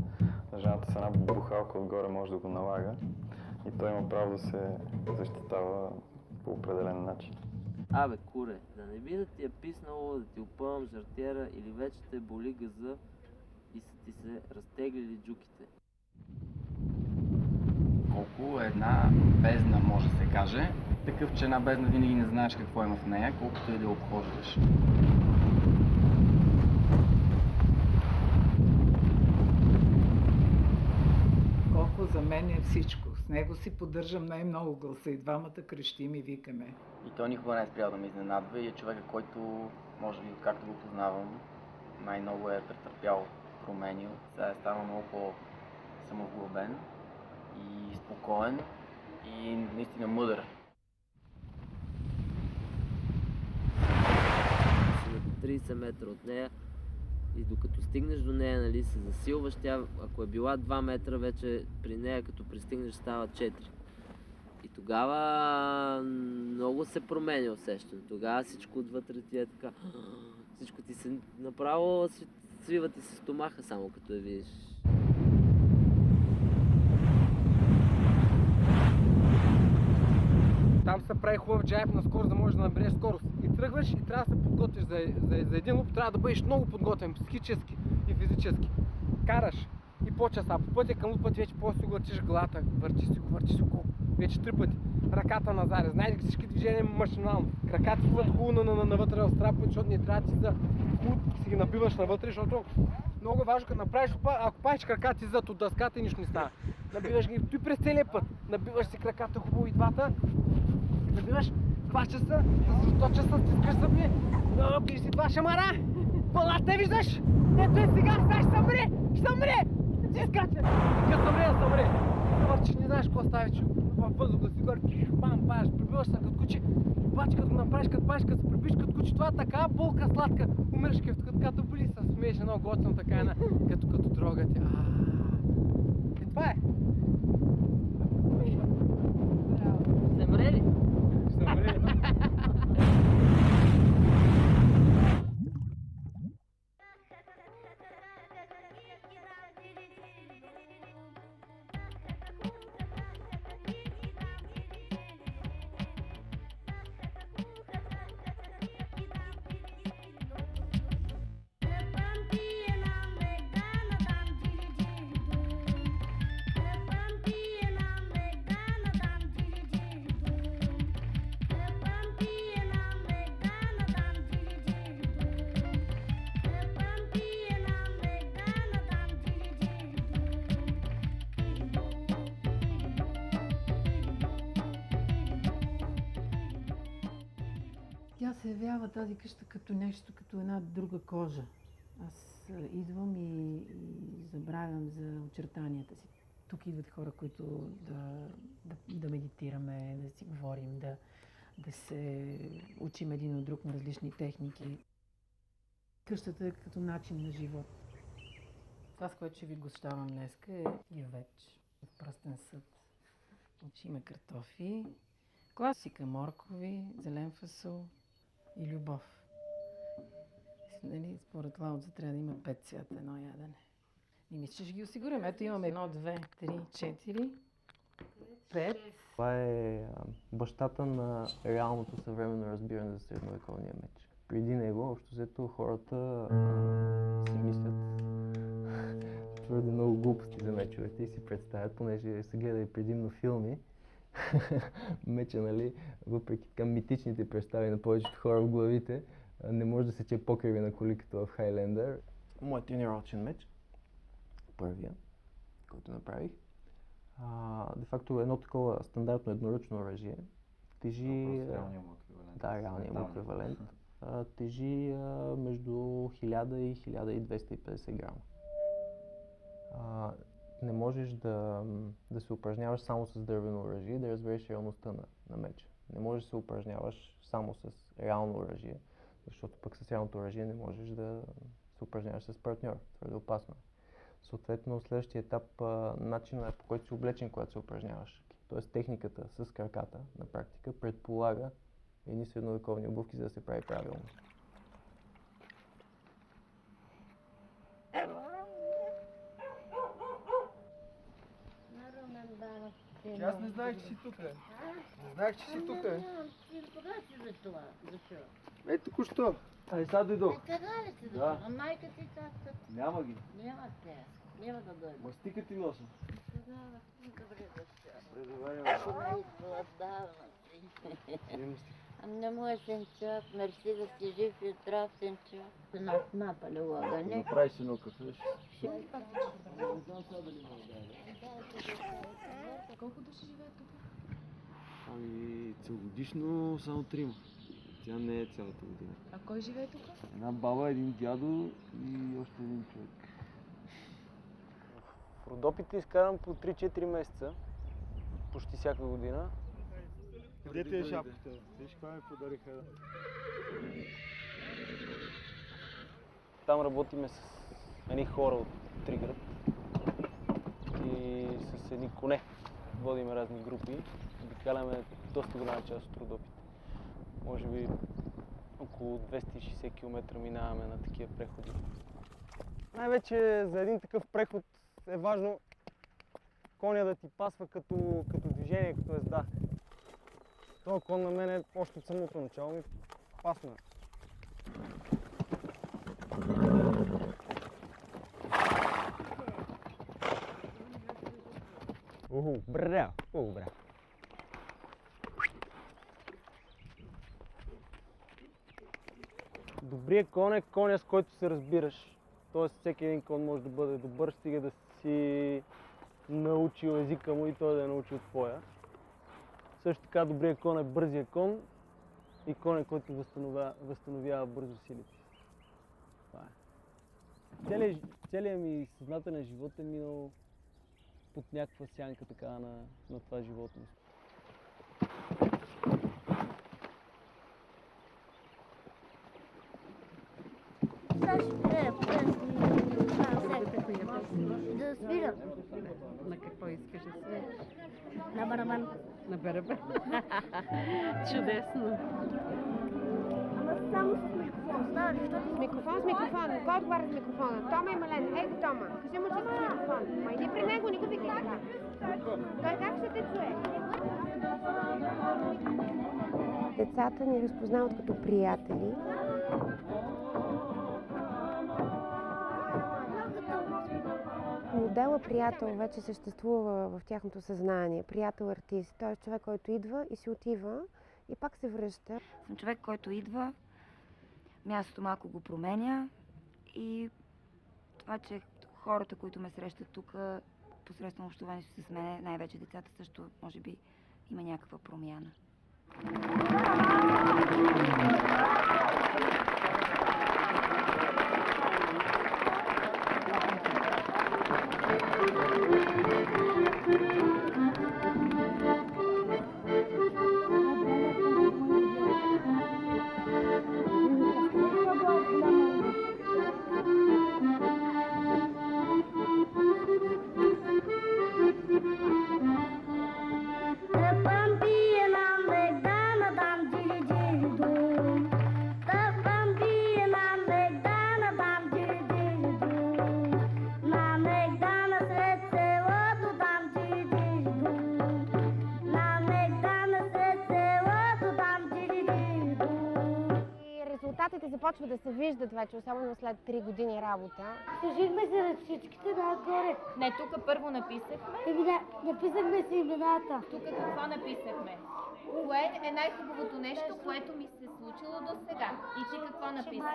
Жената с една бухалка отгоре може да го налага и той има право да се защитава по определен начин. Абе, куре, да не би да ти е писнало да ти опъвам жартиера или вече те боли газа и са ти се разтеглили джуките. Колко една бездна може да се каже, такъв, че една бездна винаги не знаеш какво има в нея, колкото и да я обхождаш. Колко за мен е всичко. С него си поддържам най-много гласа и двамата крещим и викаме. И той никога не е спрял да ме изненадва и е човека, който, може би, както го познавам, най-много е претърпял промени. Сега е станал много по-самовглъбен и спокоен и наистина мъдър. Си на 30 метра от нея и докато стигнеш до нея, нали, се засилваш. Тя, ако е била 2 метра, вече при нея, като пристигнеш, става 4. И тогава много се променя усещането. Тогава всичко отвътре ти е така... Всичко ти се направо свива ти се стомаха само като я видиш. Там се прави хубав джайп на скорост, да можеш да набереш скорост. И тръгваш и трябва да се подготвиш за един луп, трябва да бъдеш много подготвен, психически и физически. Караш и по-час, а по пътя към лупът вече после си въртиш главата, въртиш си го, вече 3 пъти. Ръката назад, знаеш всички движения машинално. Краката си хубаво навътре в страпа, защото не трябва да си си ги набиваш навътре, защото много важно, като направиш, ако пазиш краката си зад от дъската и нищо не става. Набиваш ги той през целия път. Набиваш си краката хубаво и двата, набиваш Фаща се, съсредоточа се, стискаш зъби. Пиш си това шамара. Палата виждаш? Ето е сега, сега ще съмре! Ще съмре! Ти скача! Като съмре, да съмре! Върчиш, не знаеш какво ставиш, че във въздуха си горе, бам, паш, прибиваш се като куче. Обаче като го направиш, като паш, като се прибиш като куче, това е така болка сладка. Умираш като боли, се смееш едно готино, така една, като дрога ти. И това е. Съмре ли? Съмре. Тя се явява тази къща като нещо, като една друга кожа. Аз идвам и забравям за очертанията си. Тук идват хора, които да медитираме, да си говорим, да се учим един от друг на различни техники. Къщата е като начин на живот. Това, с което ще ви гощавам днес, е ювеч в пръстен съд. Ще има картофи, класика моркови, зелен фасол и любов. Нали, според Лаудза трябва да има 5 цвята едно ядене. И мисля, че ще ги осигурим. Ето имаме 1, 2, 3, 4, 5. Това е бащата на реалното съвременно разбиране за средновековния меч. Преди него, общо взето, хората си мислят твърде много глупости за мечовете и си представят, понеже са гледали предимно филми, меча, нали, въпреки към митичните представи на повечето хора в главите, не може да сече покриви на коли като в Хайлендър. Моят тренировъчен меч, първия, който направих, де-факто едно такова стандартно едноръчно оръжие, тежи... Да, реалният му еквивалент. Тежи между 1000 и 1250 грама. Не можеш да се упражняваш само с дървено оръжие и да разбереш реалността на меча. Не можеш да се упражняваш само с реално оръжие, защото пък с реалното оръжие не можеш да се упражняваш с партньор. Това е опасно. Съответно, следващия етап, начинът е по който си облечен, когато се упражняваш. Тоест техниката с краката на практика предполага едни средновековни обувки, за да се прави правилно. Аз не знаех, че си тук. Не знаех, че си тук. Кога си за това? Защо? Ей, току-що. Ай, сега дойдох. Къде ли си? Да. А майка ти как? Няма ги. Няма те. Няма да дойде. Мастика ти нося. Добре дошъл. Добре, Не може сенчак, мерси да си жив и здрав сенчак. Напали огъня. Направи си едно кафе. Колко души живеят тук? Ами целогодишно само 3. Тя не е цялата година. А кой живее тук? Една баба, един дядо и още един човек. В Родопите изкарам по 3-4 месеца, почти всяка година. Къде ти е шапката? Виж каква ми подариха. Там работиме с едни хора от Триград и с едни коне. Водиме разни групи, обикаляме доста голяма част от Родопите. Може би около 260 км минаваме на такива преходи. Най-вече за един такъв преход е важно коня да ти пасва като движение, като езда. Този кон на мен е още от самото начало ми пасна. Браво! Браво! Добрият кон е коня, с който се разбираш. Тоест всеки един кон може да бъде добър, стига да си научил езика му и той да е научил твоя. Също така добрият кон е бързия кон и коня, който възстановява бързо силите. Това е. Целият ми съзнателен живот е минал под някаква сянка така на това животно. Да свирам. На какво искаш да свириш? На барабан. На барабан. Чудесно. Ама само с микрофон. Става ли? С микрофон, с микрофон. Кой отговаря с микрофона? Тома и Мален. Ей го, Тома. Кажи му, че с микрофон. Ма иди при него, не го викай така. Той как ще те чуе? Децата ни разпознават като приятели. Модела приятел вече съществува в тяхното съзнание. Приятел-артист. Той е човек, който идва и си отива и пак се връща. Съм човек, който идва, мястото малко го променя и това, че хората, които ме срещат тук, посредством общуването с мен, най-вече децата също, може би има някаква промяна. Резултатите започват да се виждат вече, особено след 3 години работа. Кажихме се ръчичките нагоре. Не, тук първо написахме. Написахме си имената. Тук какво написахме? Кое е най-хубавото нещо, което ми се е случило до сега? И ти какво написа?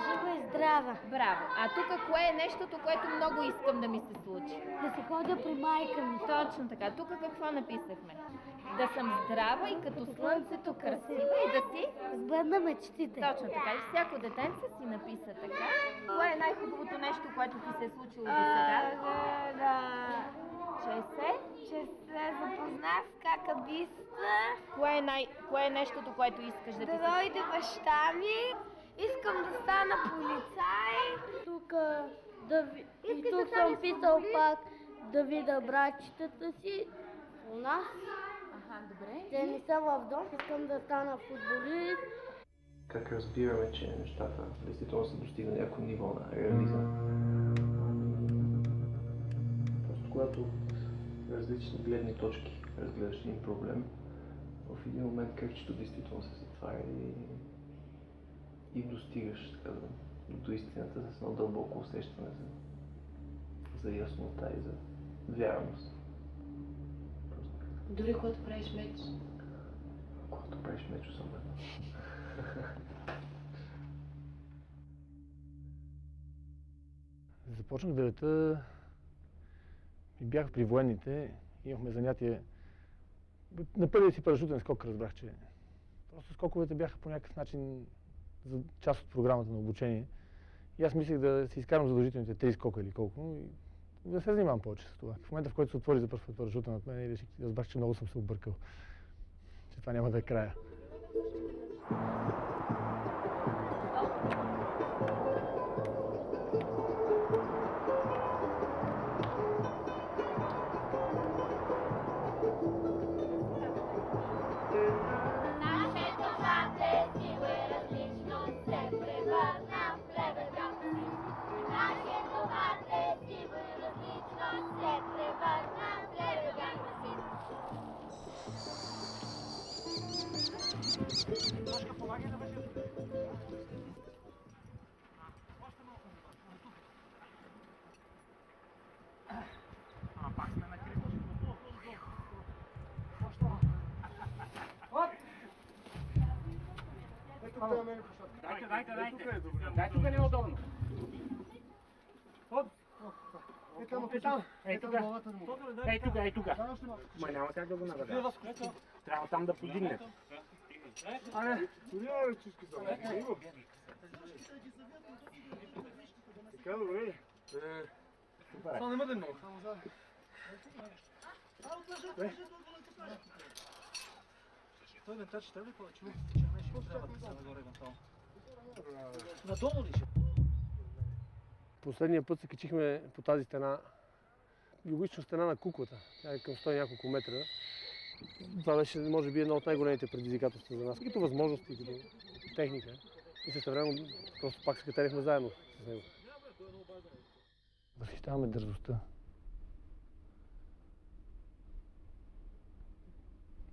Жива и здрава. Браво. А тук кое е нещото, което много искам да ми се случи? Да се ходя при майка ми. Точно така. Тук какво написахме? Да съм здрава и като слънцето красива и да си сбъдна мечтите. Точно така. И всяко детенце си написа така. Кое е най-хубавото нещо, което ти се е случило до сега? Че се запознах с какабиста. Кое е нещото, което искаш да ти се... Да дойде баща ми. Искам да стана полицай. Тук съм писал пак да видя братчетата си у нас. Добре. Те не са в дом. Искам да стана футболист. Как разбираме, че нещата действително са достигнали някакво ниво на реализъм? Просто когато различни гледни точки разгледаш един проблем, в един момент кръгчето действително се затваря и достигаш така, до истината с едно дълбоко усещане за яснота и за вярност. Дори когато правиш меч. Когато правиш меч особено. Започнах да лета и бях при военните, имахме занятие. На първия си парашутен скок разбрах, че просто скоковете бяха по някакъв начин за част от програмата на обучение. И аз мислех да си изкарам задължителните 3 скока или колко и да се занимавам повече с това. В момента, в който се отвори за първ път парашута над мен, и разбрах, че много съм се объркал. Че това няма да е края. Дай тук не е удобно. Ей тук. Ма няма как да го наведа. Трябва там да подигне. Аре, дори чушки са. Така, добре. Само нема да е много. Той вентар ще трябва ли повече? Ще трябва да се нагоре евентуално. Надолу ли ще? Последния път се качихме по тази стена, югоизточна стена на Куклата. Тя е към 100 и няколко метра. Това беше, може би, едно от най-големите предизвикателства за нас. Като възможности, като техника. И същевременно просто пак се катерихме заедно с него. Възхищаваме дързостта.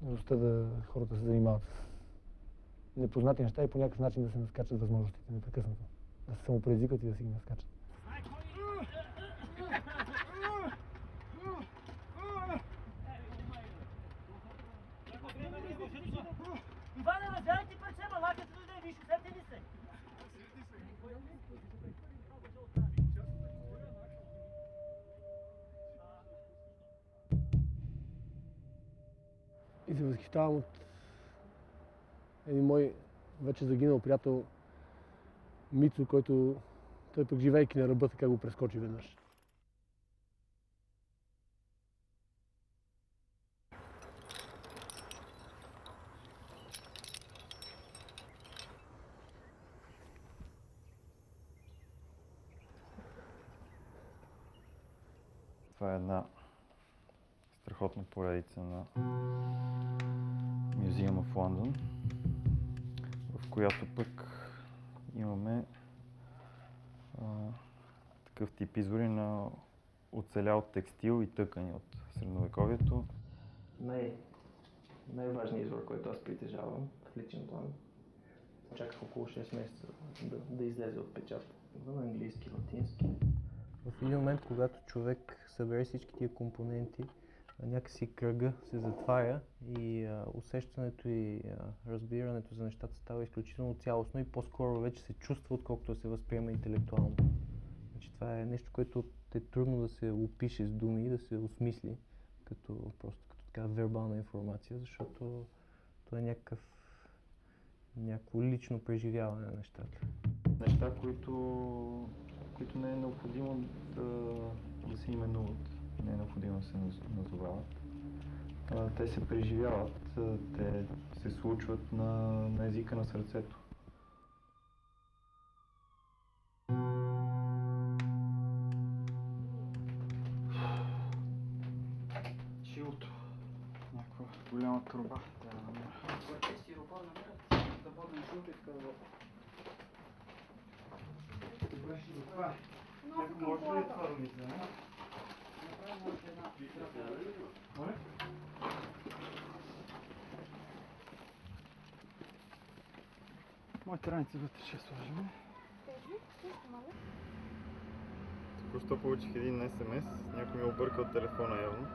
Дързостта да хората се занимават с непознати неща и по някакъв начин да се наскачат възможностите непрекъснато. Да се самопредизвикат и да си ги наскачат. Иване, разявай ти пред себе, лаката дойде, виж, усети ли се? И се възхищавам от един мой вече загинал приятел Мицо, който той пък живейки на ръба, така го прескочи веднъж. Това е една страхотна поредица на Museum of London, в която пък имаме такъв тип извори на оцелял текстил и тъкани от средновековието. Най-важният извор, който аз притежавам в личен план, чаках около 6 месеца да излезе от печат на английски, латински. В един момент, когато човек събере всички тия компоненти, някакси кръга се затваря и усещането и разбирането за нещата става изключително цялостно и по-скоро вече се чувства, отколкото се възприема интелектуално. Значи, това е нещо, което е трудно да се опише с думи и да се осмисли като така вербална информация, защото това е някакво лично преживяване на нещата. Неща, които не е необходимо да се именуват, не е необходимо да се назовават. Те се преживяват, те се случват на езика на сърцето. Чилото. Някаква голяма труба. Трябва да намеря. Стиропор намерят, да водим жълто и така да водим. Добре, ще го правя. Може ли това да ми вземе? Моля? Моите раници вътре ще сложим. Току-що получих един СМС, някой ми е объркал телефона явно.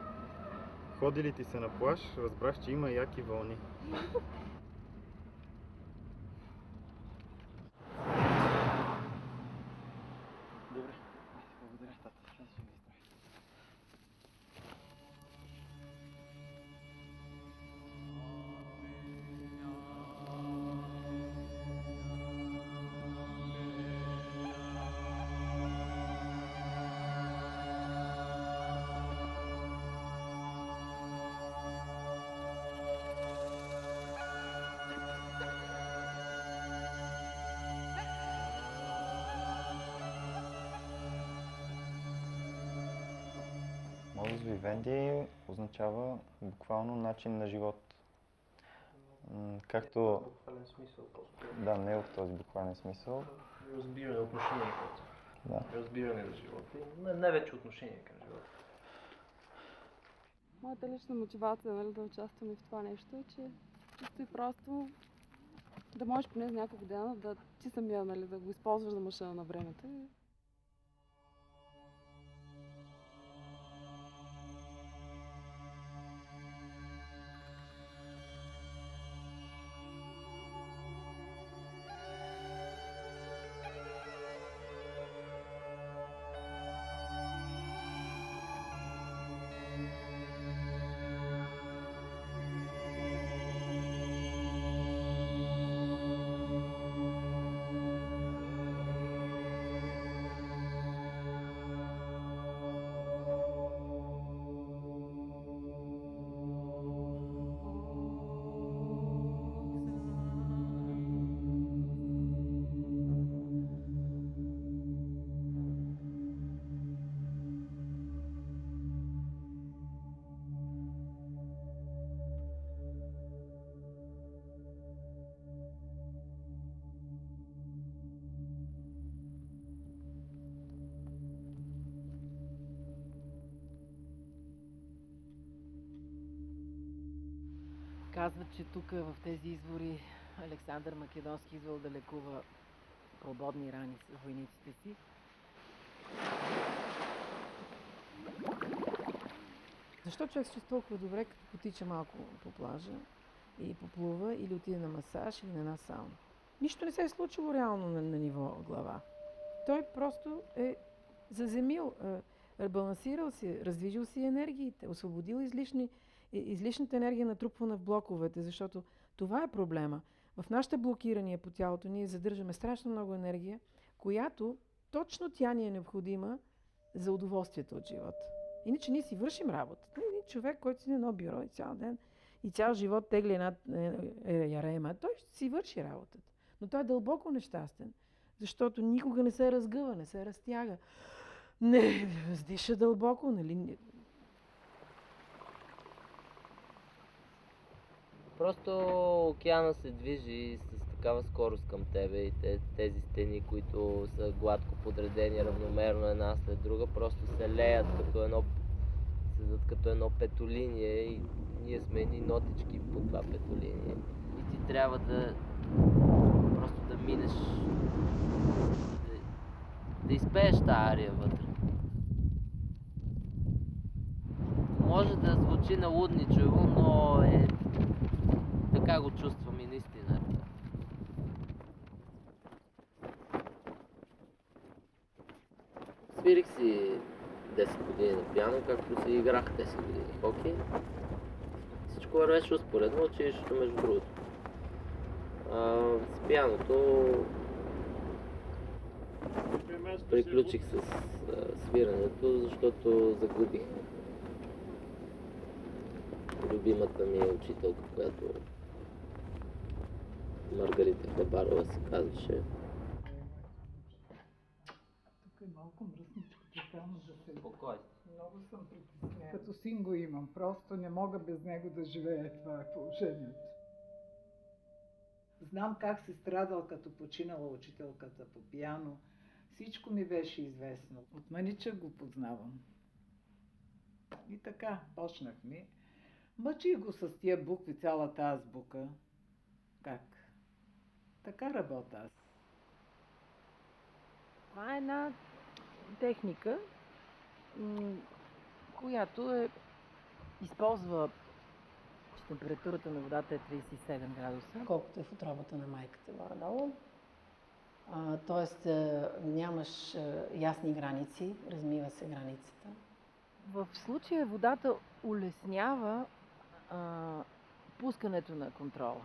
Ходи ли ти се на плаж, разбрах, че има яки вълни. Добре, благодаря, тата. Ще си ги изправя. Модус вивенди означава буквално начин на живот. Както... В буквален смисъл просто. Да, не в този буквален смисъл. Разбиране, отношение към Да. Разбиране за живота и най-вече отношение към живота. Моята лична мотивация, нали, да участвам и в това нещо е, че чисто и просто да можеш поне за няколко дена да ти самия, нали, да го използваш за машина на времето. Казват, че тук в тези извори Александър Македонски извел да лекува прободни рани с войниците си. Защо човек се чувства толкова добре, като потича малко по плажа и поплува или отиде на масаж или на една сауна? Нищо не се е случило реално на ниво глава. Той просто е заземил, ребалансирал си, раздвижил си енергиите, освободил излишната енергия, натрупвана в блоковете, защото това е проблема. В нашите блокирания по тялото ние задържаме страшно много енергия, която точно тя ни е необходима за удоволствието от живота. Иначе ние си вършим работа. Един човек, който си на едно бюро и цял ден и цял живот тегли една ярема, той ще си върши работата. Но той е дълбоко нещастен, защото никога не се разгъва, не се разтяга. Не въздиша дълбоко, нали? Просто океана се движи с такава скорост към тебе и тези стени, които са гладко подредени равномерно една след друга, просто се леят като едно петолиние и ние сме едни нотички по това петолиние. И ти трябва просто да минеш, да изпееш тази ария вътре. Може да звучи налудничево, но така го чувствам и наистина. Свирих си 10 години на пиано, както си играх 10 години хокей. Всичко вървеше успоредно, училището между другото. С пианото приключих с свирането, защото загубих любимата ми учителка, която Маргарита Хлебарова се казваше. Тук е малко мръсничко, тотално да се... Спокойно. Много съм притеснена. Като син го имам, просто не мога без него да живея, това е положението. Знам как си страдал, като починала учителката по пиано. Всичко ми беше известно. От маничък го познавам. И така, почнах ми. Мъчих го с тия букви, цялата азбука. Как? Така работя аз. Това е една техника, която използва, че температурата на водата е 37 градуса. Колкото е в отробата на майката горе-долу. Тоест нямаш ясни граници, размива се границата. В случая водата улеснява пускането на контрола.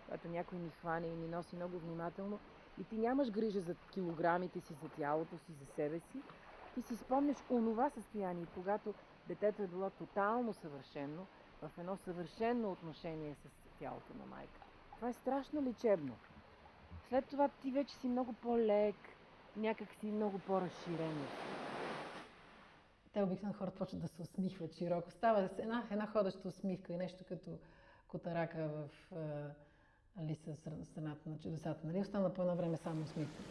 Когато някой ни хване и ни носи много внимателно и ти нямаш грижа за килограмите си, за тялото си, за себе си, ти си спомняш онова състояние, когато детето е било тотално съвършено, в едно съвършено отношение с тялото на майка. Това е страшно лечебно. След това ти вече си много по-лек, някак си много по-разширен. Те обикновено хората почват да се усмихват широко. Става една ходеща усмивка и нещо като котарака в Алиса в страната на чудесата. Нали? Остана по едно време само усмивка.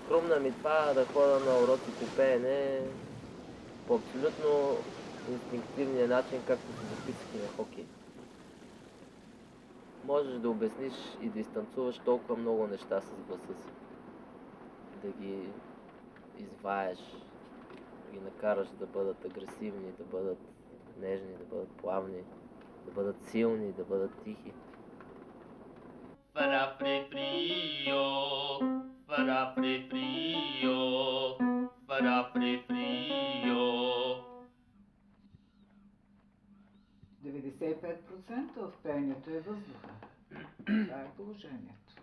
Хрумна ми това да ходя на уроци по пеене по абсолютно инстинктивния начин, както се записах и на хокей. Можеш да обясниш и да изтанцуваш толкова много неща с гласа си. Да ги изваеш, да ги накараш да бъдат агресивни, да бъдат нежни, да бъдат плавни, да бъдат силни, да бъдат тихи. Farà frio, farà frio, farà frio. 95% от пеенето е въздуха. Това е положението.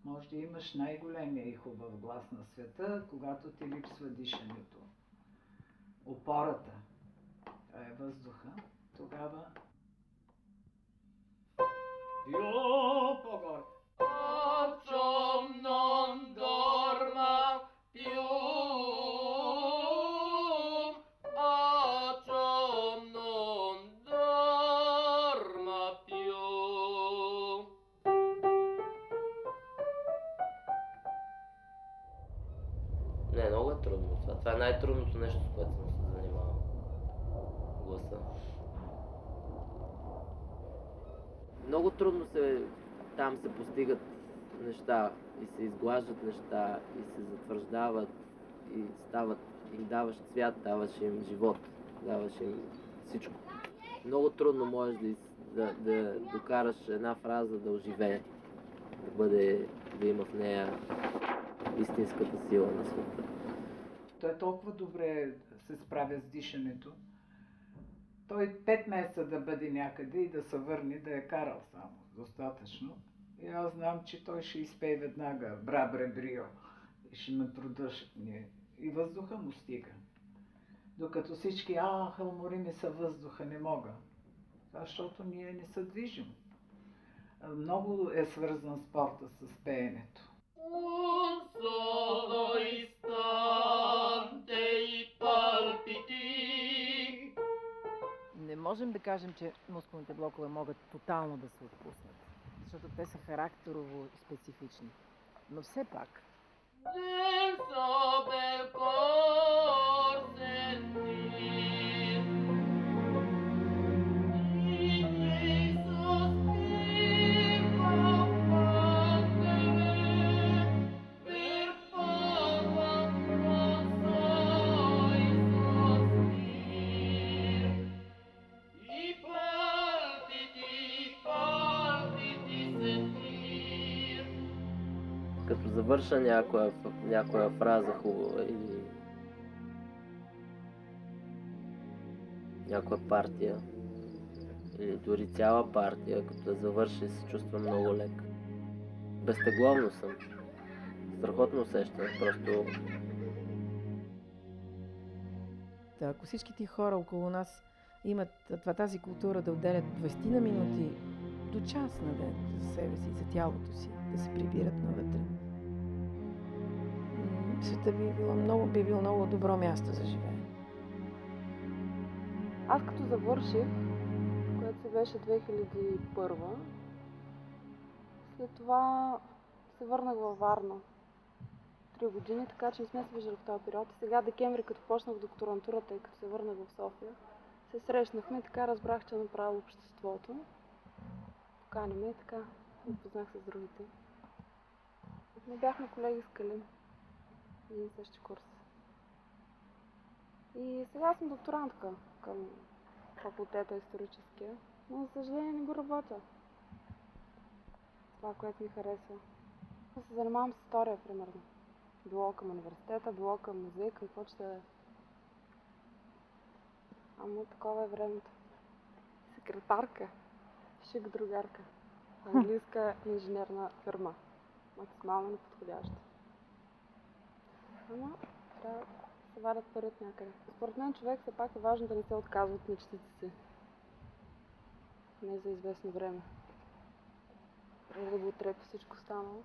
Може да имаш най-големия и хубав глас на света, когато ти липсва дишането. Опората, това е въздуха, тогава По-горе. Occhio non dorma più. Occhio non dorma più. Не, много е трудно това. Това е най-трудното нещо, с което съм се занимавал. гласа. Много трудно там се постигат неща и се изглаждат неща и се затвърждават и стават, им даваш цвят, даваш им живот, даваш им всичко. Много трудно можеш да докараш една фраза да оживее, да има в нея истинската сила на света. Той толкова добре се справя с дишането. Той 5 месеца да бъде някъде и да се върне, да е карал само. Достатъчно. И аз знам, че той ще изпее веднага Брабре Брио и ще ме продъшне. И въздуха му стига. Докато всички, хълмори ми са въздуха, не мога. Защото ние не се движим. Много е свързан спорта с пеенето. Не можем да кажем, че мускулните блокове могат тотално да се отпуснат, защото те са характерово специфични. Но все пак. Като завърша някоя фраза хубава или някоя партия, или дори цяла партия, като я завърши, се чувствам много лек. Безтегловно съм. Страхотно усещане, просто... Ако всички ти хора около нас имат тази култура да отделят 20 на минути до час на ден за себе си, за тялото си, да се прибират навътре, света би било много добро място за живеене. Аз като завърших, което се беше 2001, след това се върнах във Варна. 3 години, така че не сме се виждали в този период. И сега декември, като почнах докторантурата и като се върнах в София, се срещнахме и така разбрах, че направя обществото. Покани ме и така запознах се с другите. Не бяхме колеги с Калин. Един същи курс. И сега съм докторантка към факултета историческия, но за съжаление не го работя. Това, което ми харесва. Се занимавам с история, примерно. Било към университета, било към музей, какво ще да е. Ама такова е времето. Секретарка, шик другарка. Английска инженерна фирма. Максимално неподходяща. Ама трябва да се вадят пари от някъде. Според мен човек все пак е важно да не се отказва от мечтите си. Не за известно време. Преди да го отрепи всичко останало.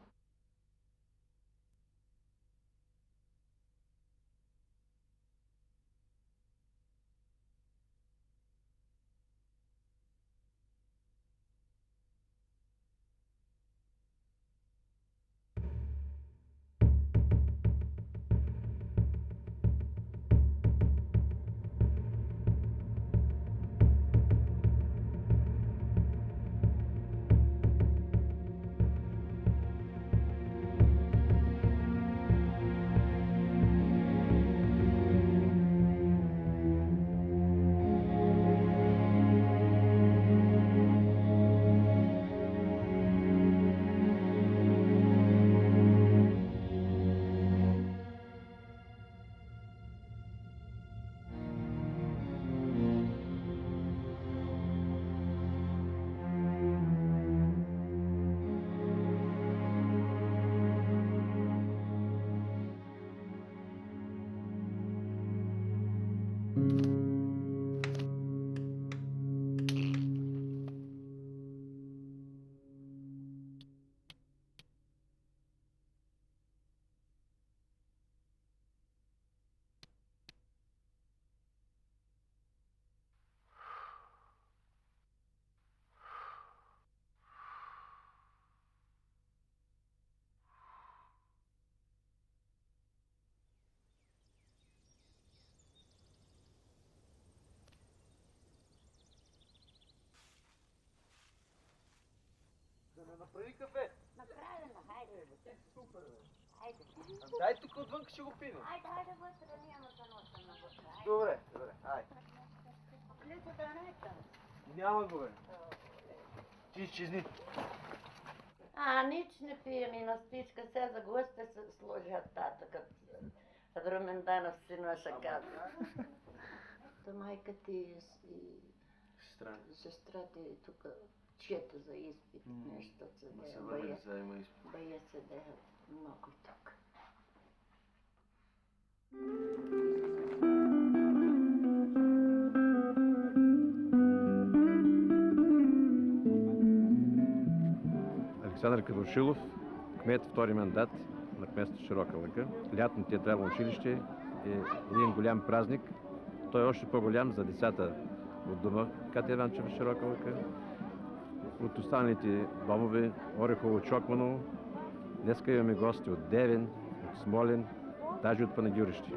Прави кафе. Направено, хайде, бе. Супер, бе. Хайде. Дай тук отвън ще го пинем. Хайде вътре, няма да нося на вътре. Добре, добре, айде. Ключата не е там. Няма го, бе. Чизни. Ніч не пием и на спичка, се за гости се сложат татъка. Руменданов сина ще казва. Та майка ти и сестра ти тук чета за изпит, нещо се дея. Бая се дея много тук. Александър Кадушилов, кмет втори мандат на кметството Широка лъка. Лятно театрално училище е един голям празник. Той е още по-голям за децата от дома Катя Иванчева в Широка лъка. От останалите домове Орехово, Чокманово. Днеска имаме гости от Девин, от Смолен, даже от Панагюрище.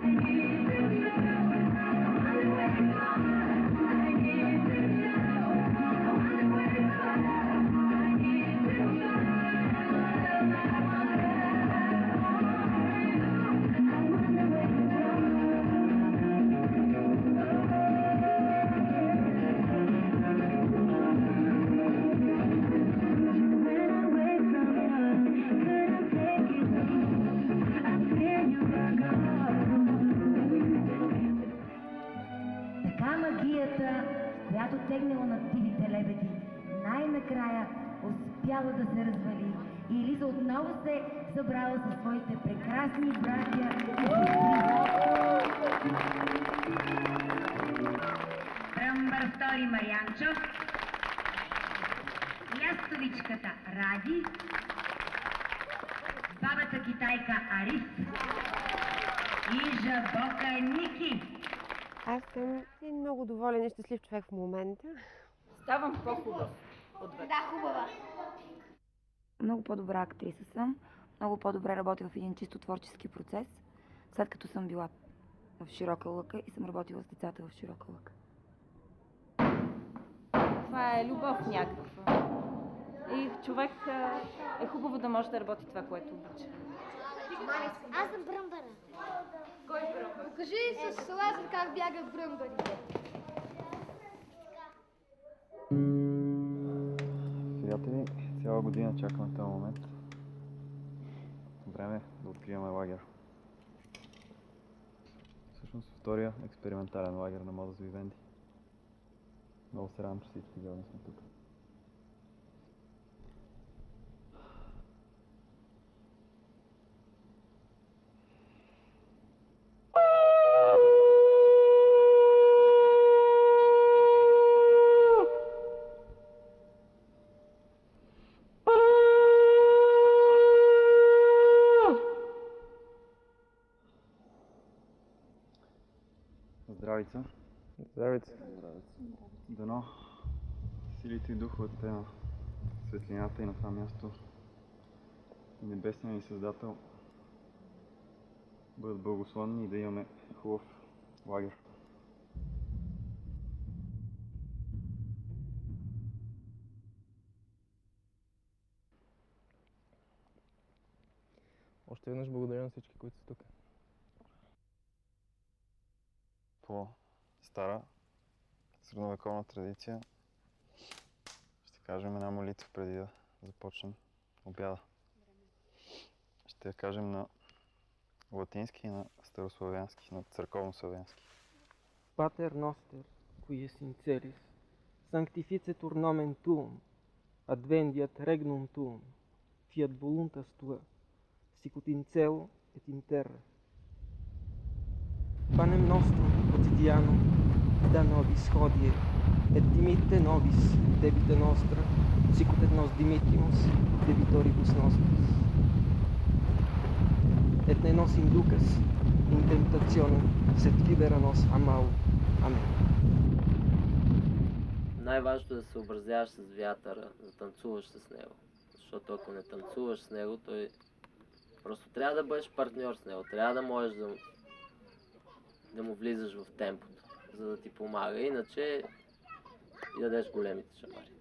която тегнала над дивите лебеди, най-накрая успяла да се развали и Елиза отново се събрала със своите прекрасни братя и сестри. Бръмбър втори Марианчо, ястовичката Ради, бабата китайка Ариф и жабока Ники. Аз съм един много доволен и щастлив човек в момента. Ставам по-хубав отвъд. Да, хубава. Много по-добра актриса съм. Много по-добре работя в един чисто творчески процес, след като съм била в Широка лъка и съм работила с децата в Широка лъка. Това е любов някаква. И човек е хубаво да може да работи това, което обича. Аз съм бръмбара. Кой бръмбар? Покажи с Лазар как бягат бръмбарите. Приятели, цяла година чакаме този момент. Време да откриваме лагер. Всъщност втория експериментален лагер на Мозес Вивенди. Много се радвам, че всички заедно сме тук. Здравица. Здравейте. Дано силите и духовете на светлината и на това място, небесният ни Създател, бъдат благословени и да имаме хубав лагер. Още веднъж благодаря на всички, които са тук. По стара средновековна традиция ще кажем една молитва преди да започнем обяда. Ще я кажем на латински и на старославянски, на църковнославянски. Pater noster, qui es in celis, sanctificetur nomen tuum, advendiat regnum tuum, fiat voluntas tua, sicut in cielo et in terra. Panem nostrum quotidianum da nobis hodie, et dimitte nobis debita nostra, sicut et nos dimittimus debitoribus nostris. Et ne nos inducas in tentationem, sed libera nos a malo. Амен. Най-важното е да се съобразяваш с вятъра, да танцуваш с него. Защото ако не танцуваш с него, той просто трябва да бъдеш партньор с него. Трябва да можеш да му влизаш в темпото, за да ти помага. Иначе ядеш големите шамари.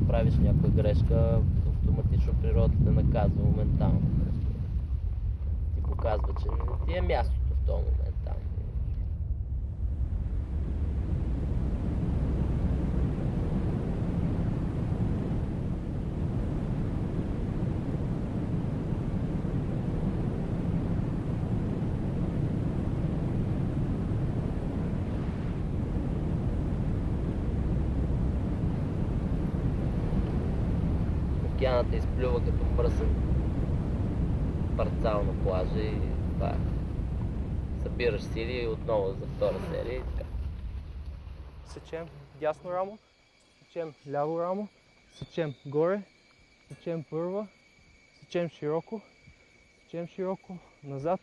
направиш някаква грешка, автоматично природата те наказва моментално. Ти показва, че не ти е мястото в този момент там. Океанът те изплюва като мръсен парцал на плажа и това е. Събираш сили и отново за втора серия и така. Сечем дясно рамо, сечем ляво рамо, сечем горе, сечем първа, сечем широко, назад,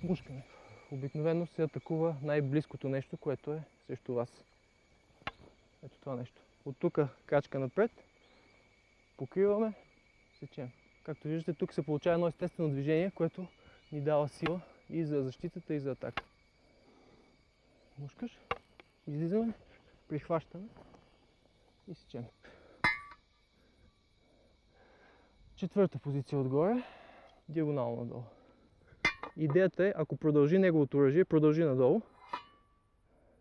мушкане. Обикновено се атакува най-близкото нещо, което е срещу вас. Ето това нещо. От тук крачка напред, покриваме, сечем. Както виждате, тук се получава едно естествено движение, което ни дава сила и за защитата, и за атака. Мушкаш, излизаме, прихващаме и сечем. Четвърта позиция отгоре, диагонално надолу. Идеята е, ако продължи неговото оръжие, продължи надолу,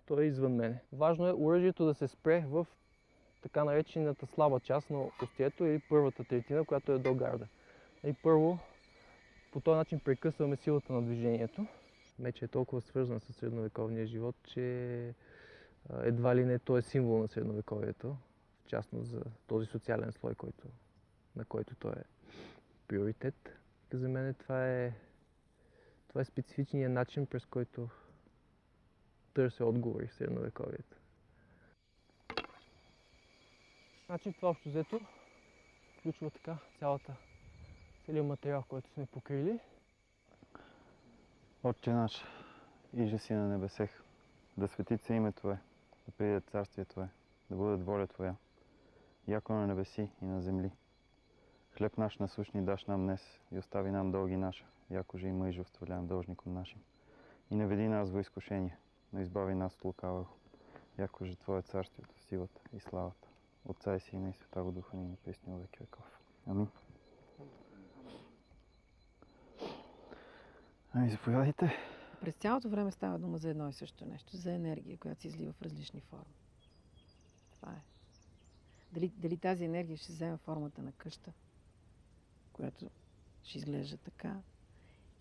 то е извън мене. Важно е оръжието да се спре в така наречената слаба част на остието или първата третина, която е до гарда. И първо, по този начин прекъсваме силата на движението. Мечът е толкова свързан с средновековния живот, че едва ли не той е символ на средновековието, в частност за този социален слой, на който той е приоритет. За мен това е специфичният начин, през който търся отговори в средновековието. Значи това общо взето включва така целият материал, който сме покрили. Отче наш, иже си на небесех, да свети се име Твое, да прииде царствие Твое, да бъде воля Твоя, яко на небеси и на земли. Хлеб наш насущни даш нам днес и остави нам дълги наша, яко же и мъже оставлявам дължником нашим. И не веди нас во изкушение, но избави нас от лукавого, яко же Твое царствието, силата и славата. Отца и Сина и Святаго Духа ни пресни во веки веков. Амин. Ами, заповядайте. През цялото време става дума за едно и също нещо, за енергия, която се излива в различни форми. Това е. Дали тази енергия ще вземе формата на къща, която ще изглежда така,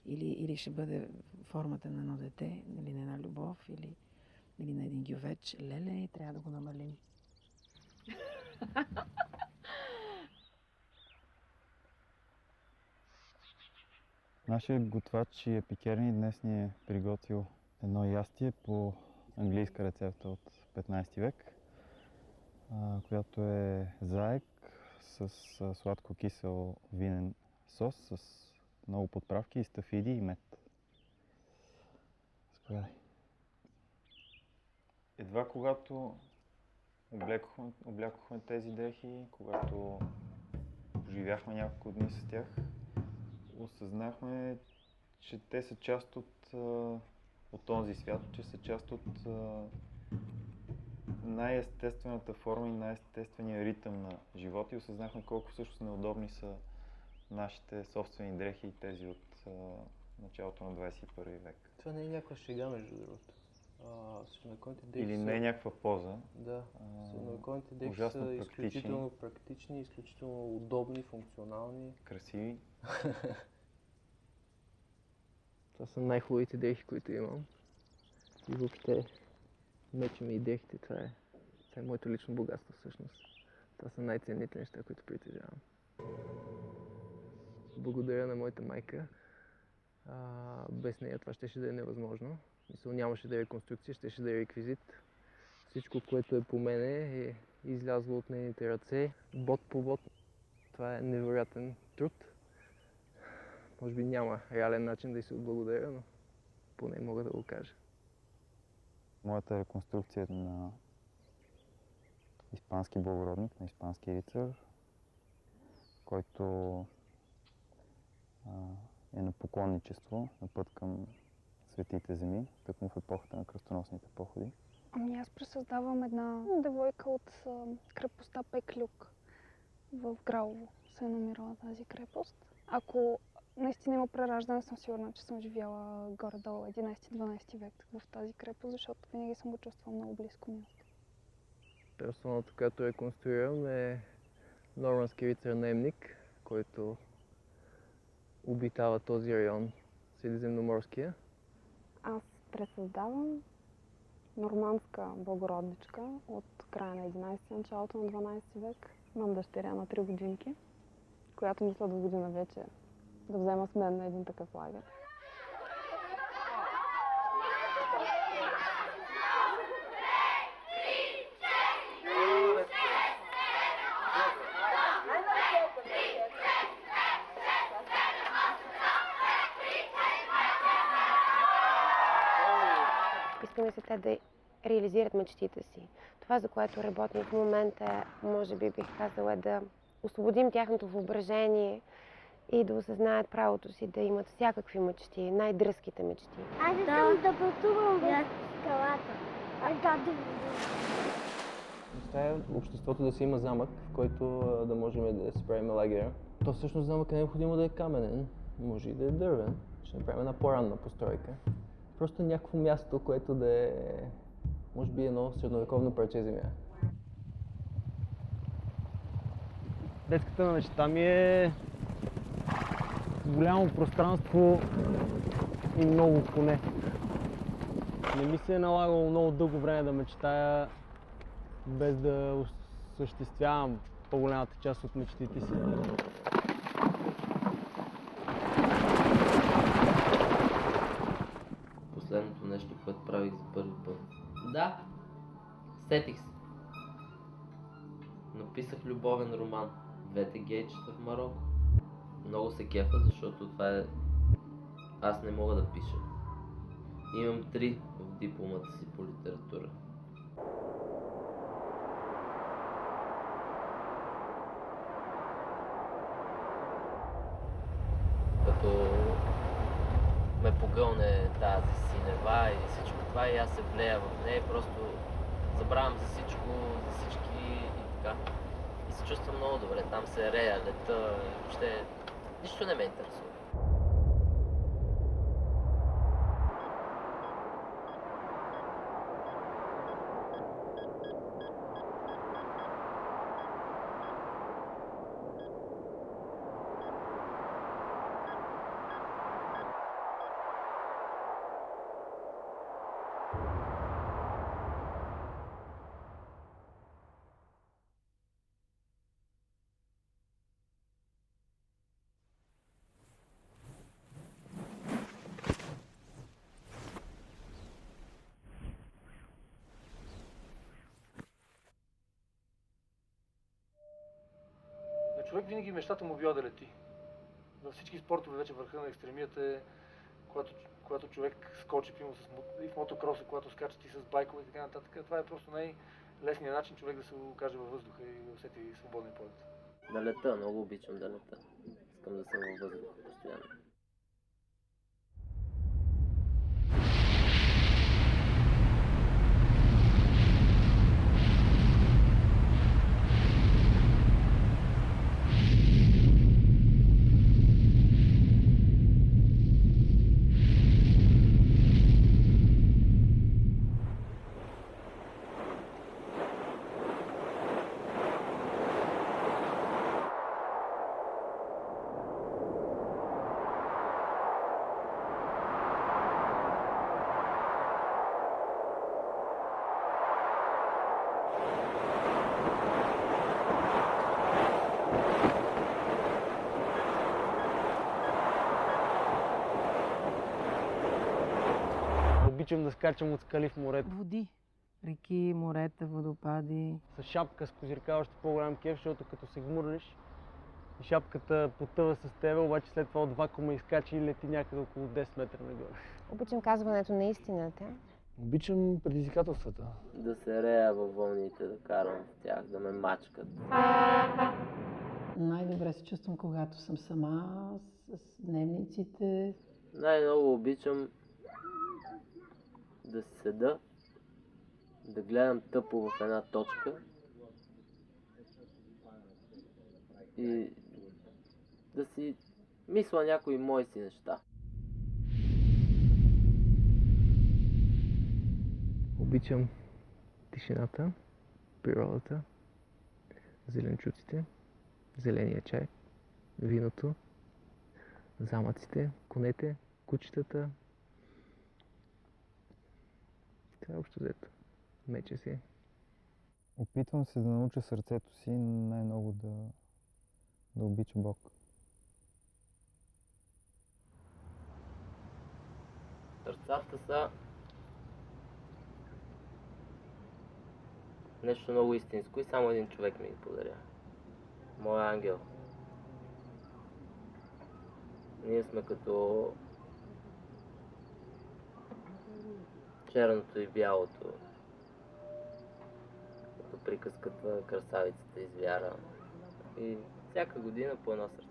или ще бъде формата на едно дете, или на една любов, или на един гювеч. Леле, трябва да го намалим. Нашият готвач и епикерни днес ни е приготвил едно ястие по английска рецепта от 15 век, която е заек с сладко-кисел винен сос, с много подправки, стафиди и мед. Заповядай. Едва когато облякохме тези дрехи, когато поживяхме няколко дни с тях, осъзнахме, че те са част от този свят, че са част от най-естествената форма и най-естествения ритъм на живота и осъзнахме колко всъщност неудобни са нашите собствени дрехи и тези от началото на 21 век. Това не е някаква шега, между другото. Средновековните дрехи Или не е някаква поза. Да, средновековните дрехи са изключително практични, изключително удобни, функционални. Красиви. Това са най-хубавите дрехи, които имам. И въобще меча ми и дрехите, това е моето лично богатство всъщност. Това са най-ценните неща, които притежавам. Благодаря на моята майка. Без нея това щеше да е невъзможно. Мисля, нямаше да е реконструкция, щеше да е реквизит. Всичко, което е по мене, е излязло от нейните ръце, бот по бот. Това е невероятен труд. Може би няма реален начин да й се отблагодаря, но поне мога да го кажа. Моята реконструкция е на испански благородник, на испански рицар, който е на поклонничество, на път към светите земи, тъкмо в епохата на кръстоносните походи. Ами аз пресъздавам една девойка от крепостта Пеклюк. В Гралово се е намирала тази крепост. Ако наистина има прераждане, съм сигурна, че съм живяла горе-долу 11-12 век в тази крепост, защото винаги съм го чувствала много близко място. Персоната, която реконструирам, е нормански рицар-наемник, който обитава този район, Средиземноморския. Аз пресъздавам нормандска благородничка от края на 11-ти, началото на 12 век. Имам дъщеря на 3 годинки, която мисля до година вече да взема с мен на един такъв лагер. Искаме се те да реализират мечтите си. Това, за което работим в момента, може би бих казала, е да освободим тяхното въображение и да осъзнаят правото си да имат всякакви мечти, най-дръзките мечти. Аз искам да пътувам в скалата. Мечтая обществото да си има замък, в който да можем да си правим лагера. То всъщност замък е необходимо да е каменен, може и да е дървен. Ще направим една по-ранна постройка. Просто някакво място, което да е, може би, едно средновековно парче земя. Детската мечта ми е голямо пространство и много коне. Не ми се е налагало много дълго време да мечтая, без да осъществявам по-голямата част от мечтите си. Последното нещо, което правих за първи път. Да, сетих се. Написах любовен роман. Двете гейчета в Мароко. Много се кефа, защото това е... Аз не мога да пиша. Имам 3 в дипломата си по литература. Като ме погълне тази синева и всичко това и аз се влея в нея, просто забравям за всичко, за всички и така. И се чувствам много добре, там се рея, лета, въобще нищо не ме интересува. Човек винаги мечтата му била да лети. Във всички спортове вече върха на екстремията е, когато човек скочи, и в мотокроса, когато скачат и с байкове и така нататък. Това е просто най-лесният начин човек да се окаже във въздуха и да усети свободен полет. Да лета, много обичам да лета. Искам да съм във въздуха постоянно. Обичам да скачам от скали в морето. Води. Реки, морета, водопади. С шапка, с козирка още по-голям кеф, защото като се гмурнеш и шапката потъва с тебе, обаче след това от вакуума изкача и лети някъде около 10 метра нагоре. Обичам казването на истината. Обичам предизвикателствата. Да се рея във вълните, да карам в тях, да ме мачкат. Най-добре се чувствам, когато съм сама, с дневниците. Най-много обичам да седа, да гледам тъпо в една точка и да си мисля някои мои си неща. Обичам тишината, природата, зеленчуците, зеления чай, виното, замъците, конете, кучетата. Това е общо взето. Мече си. Опитвам се да науча сърцето си най-много да обича Бог. Сърцата са нещо много истинско и само един човек ми ги подаря. Моя ангел. Ние сме като черното и бялото. Като приказката Красавицата извяра. И всяка година по едно сърце.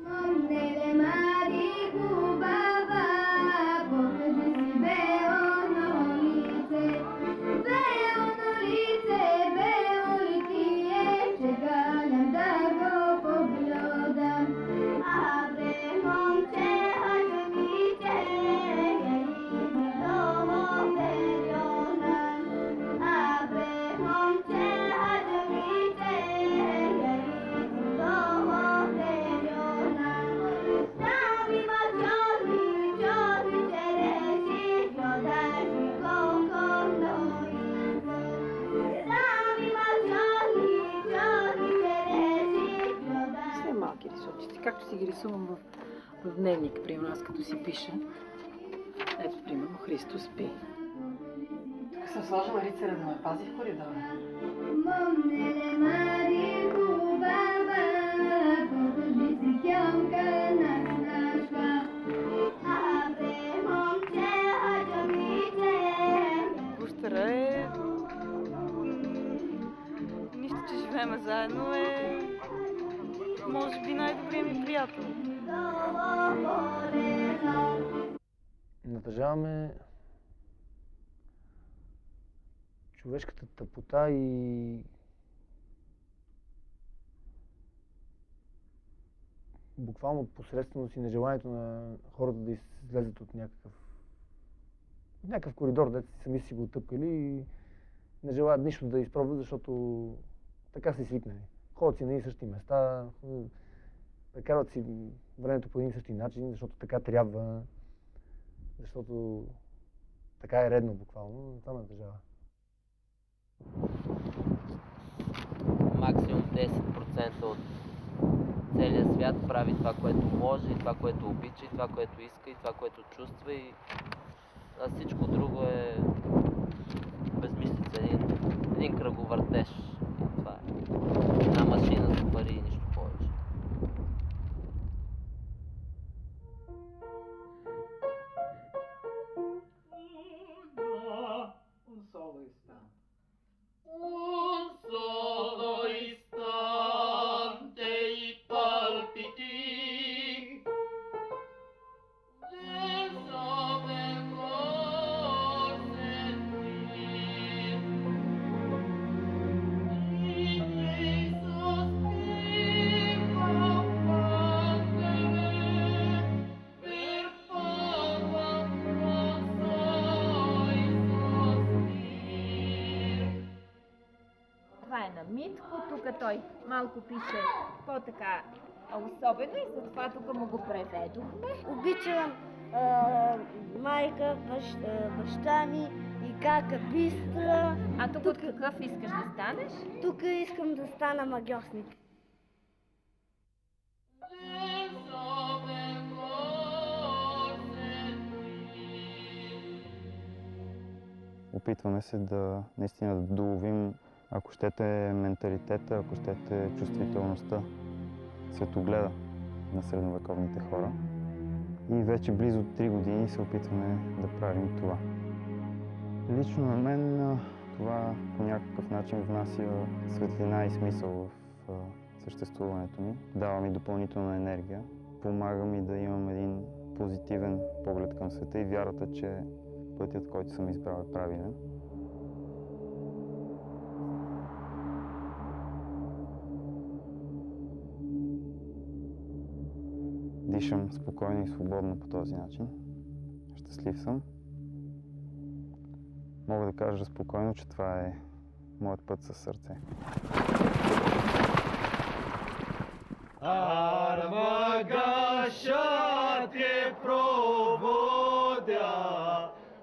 Monte mari cubava, покажи си бело лице, чекалям да го погледам. Абре, момче, хажмите, много периона. Абре, момче, хажмите, много периона. Там има черни череши, гледаш колко много има. Там има черни череши, гледаш. Все малки рисунчици, както си ги рисувам в дневник, примерно аз като си пиша. Ето, примерно, Христо спи. Тук съм сложила рицаря да ме пази в коридора. Момнеле мари хубава, покажи си кьонка на снашка. Абре, момче, хажмите. Гущера е... Нищо, че живеем заедно е... Може би най-добрият ми приятел. Натъжаваме човешката тъпота и буквално посредственост и нежеланието на хората да излезат от някакъв коридор, дето сами си го отъпкали и не желаят нищо да изпробват, защото така са свикнали. Ходят си на едни същи места, прекарват си времето по един и същи начин, защото така трябва, защото така е редно буквално, това ме натъжава. Максимум 10% от целия свят прави това, което може, и това, което обича, и това, което иска, и това, което чувства, а всичко друго е безмислица, един кръговъртеж. И това е една машина за пари и нищо повече. Un solo istante. Un solo istante y palpiti del sobremor sentir y mi sospiro fandere per poco non soy sospir. Това е на Митко, тук той малко пише по-така особено и затова тук му го преведохме. Обичам майка, баща ми и кака бистра. А тук от какъв искаш да станеш? Тук искам да стана магьосник. Del sobremor sentir. Опитваме се наистина да доловим, ако щете, менталитета, ако щете, чувствителността, светогледа на средновековните хора. И вече близо 3 години се опитваме да правим това. Лично на мен това по някакъв начин внася светлина и смисъл в съществуването ми. Дава ми допълнителна енергия. Помага ми да имам един позитивен поглед към света и вярата, че пътят, който съм избрал, е правилен. Дишам спокойно и свободно по този начин. Щастлив съм. Мога да кажа спокойно, че това е моят път със сърце. Армагаша те проводя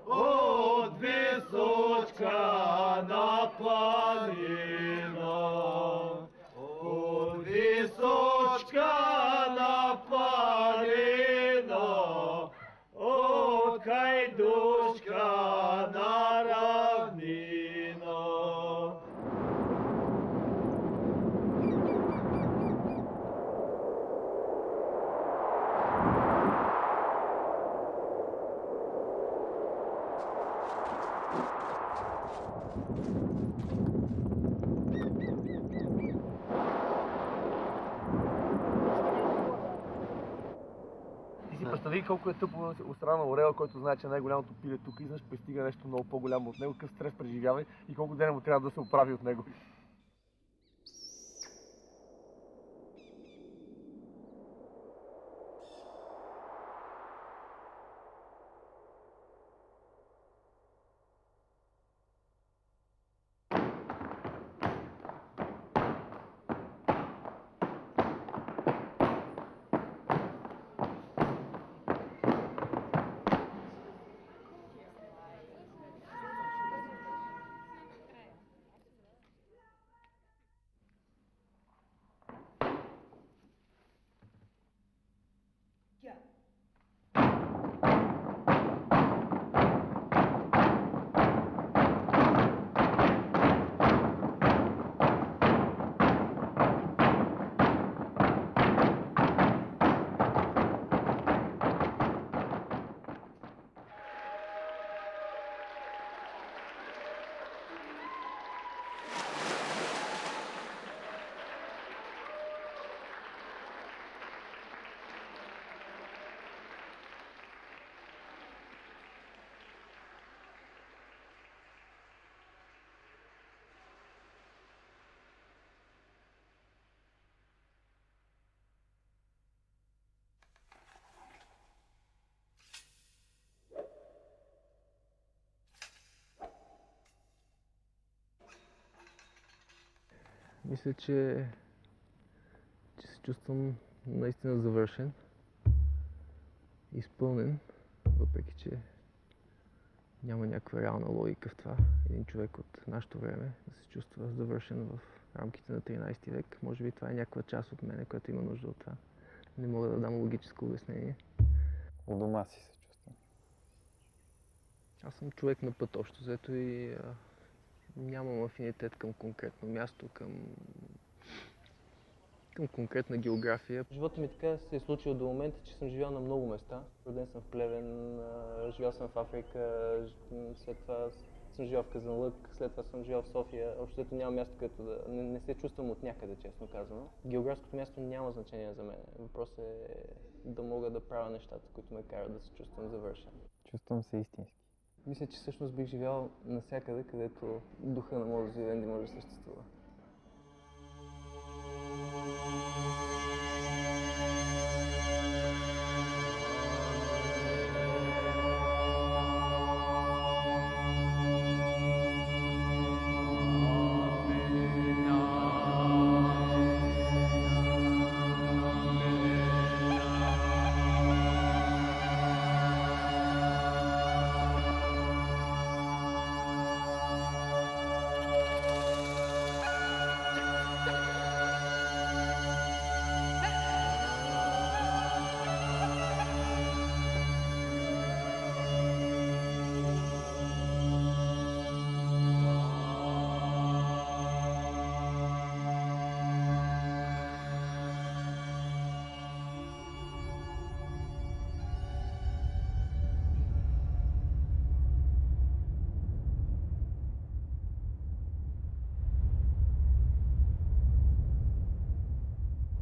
от височка на планина. От височка на планина, от хайдушка на равнина. Ти си представи колко е тъпо от страна на Орела, който знае, че най-голямото пиле тук и изведнъж пристига нещо много по-голямо от него, какъв стрес преживява и колко дена му трябва да се оправи от него. Мисля, че се чувствам наистина завършен, изпълнен, въпреки че няма някаква реална логика в това. Един човек от нашето време да се чувства завършен в рамките на 13 век. Може би това е някаква част от мене, която има нужда от това. Не мога да дам логическо обяснение. У дома си се чувствам. Аз съм човек на път общо взето и нямам афинитет към конкретно място, към конкретна география. Живота ми така се е случил до момента, че съм живял на много места. Роден съм в Плевен, живял съм в Африка, след това съм живял в Казанлък, след това съм живял в София. Общо няма място, където да не се чувствам от някъде, честно казано. Географското място няма значение за мен. Въпросът е да мога да правя нещата, които ме карат да се чувствам завършен. Чувствам се истински. Мисля, че всъщност бих живял навсякъде, където духа на моят Вивенди може да съществува.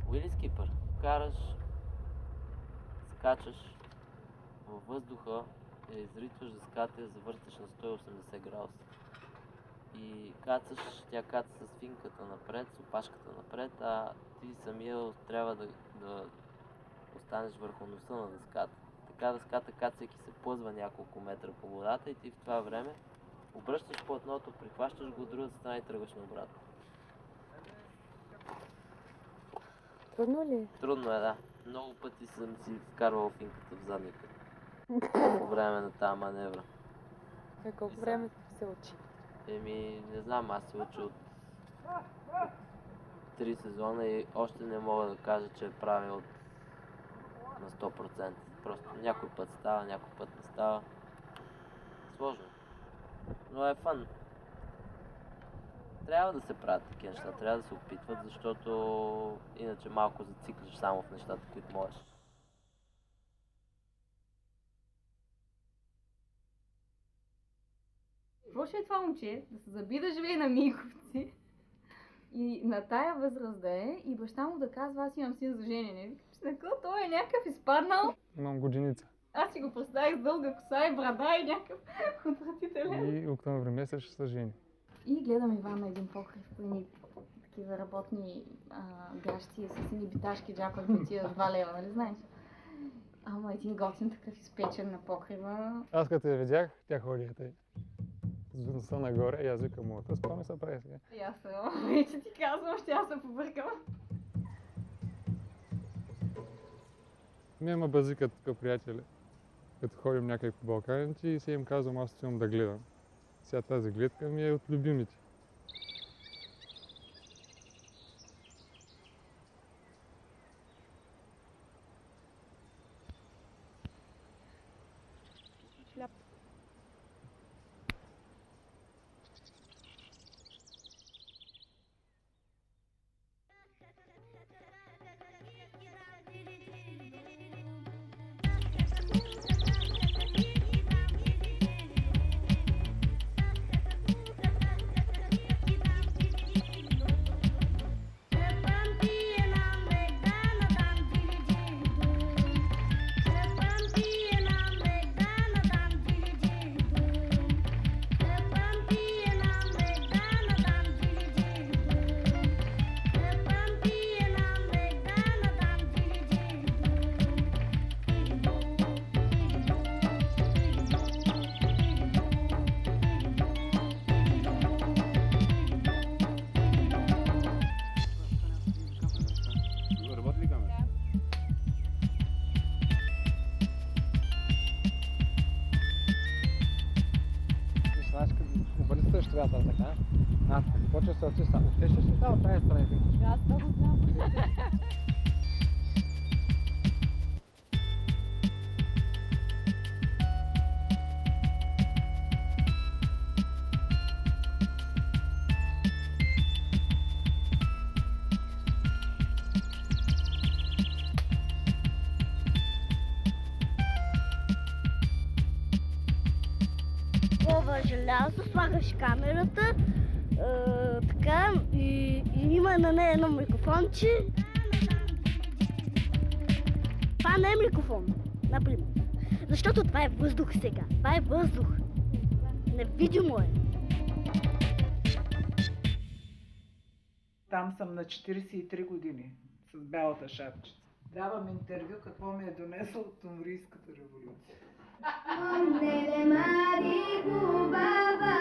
Уили скипър. Караш, скачаш във въздуха, изритваш да скате, завърташ на 180 градуса. И кацаш, тя каца с финката напред, с опашката напред, а ти самия трябва да останеш върху носа на дъската. Така дъската, кацайки се плъзва няколко метра по водата и ти в това време обръщаш платното, прихващаш го от другата страна и тръгваш наобратно. Трудно ли? Трудно е, да. Много пъти съм си вкарвал финката в задника по време на тази маневра. Колко време се учи? Не знам, аз се уча от 3 сезона и още не мога да кажа, че е правил на 100%. Просто някой път става, някой път не става. Сложно. Но е фън. Трябва да се правят такива неща, трябва да се опитват, защото иначе малко зациклиш само в нещата, които можеш. Какво ще е това момче? Да се заби да живее на Миховци и на тая възраст да е и баща му да казва, аз имам син за женене. Той е някакъв изпаднал. Имам годиница. Аз си го представих с дълга коса и брада и някакъв отвратителен. И октомври месец ще се жени. И гледам Иван на един покрив, по такива работни гащи с едни биташки джапа, които тия 2 лева, нали знаеш? Ама един готин такъв изпечен на покрива. Аз като я видях, тя ходи тъй. С носа нагоре и аз викам му, какво ми се прави сега? Ясно, вече ти казвам, ще аз се побъркам. Ми има базика тук приятели. Като ходим някъде по Балканите и си им казвам, аз отивам да гледам. Сега тази гледка ми е от любимите. Вятър така. Почва се отчиста. Усещаш ли това от тази страна? Аз това го знам. Желязо, слагаш камерата, така, и има на нея едно микрофонче. Това не е микрофон, например. Защото това е въздух сега. Това е въздух. Невидимо е. Там съм на 43 години с бялата шапчица. Давам интервю какво ми е донесло от Тунрийската революция. Mare mari cu baba,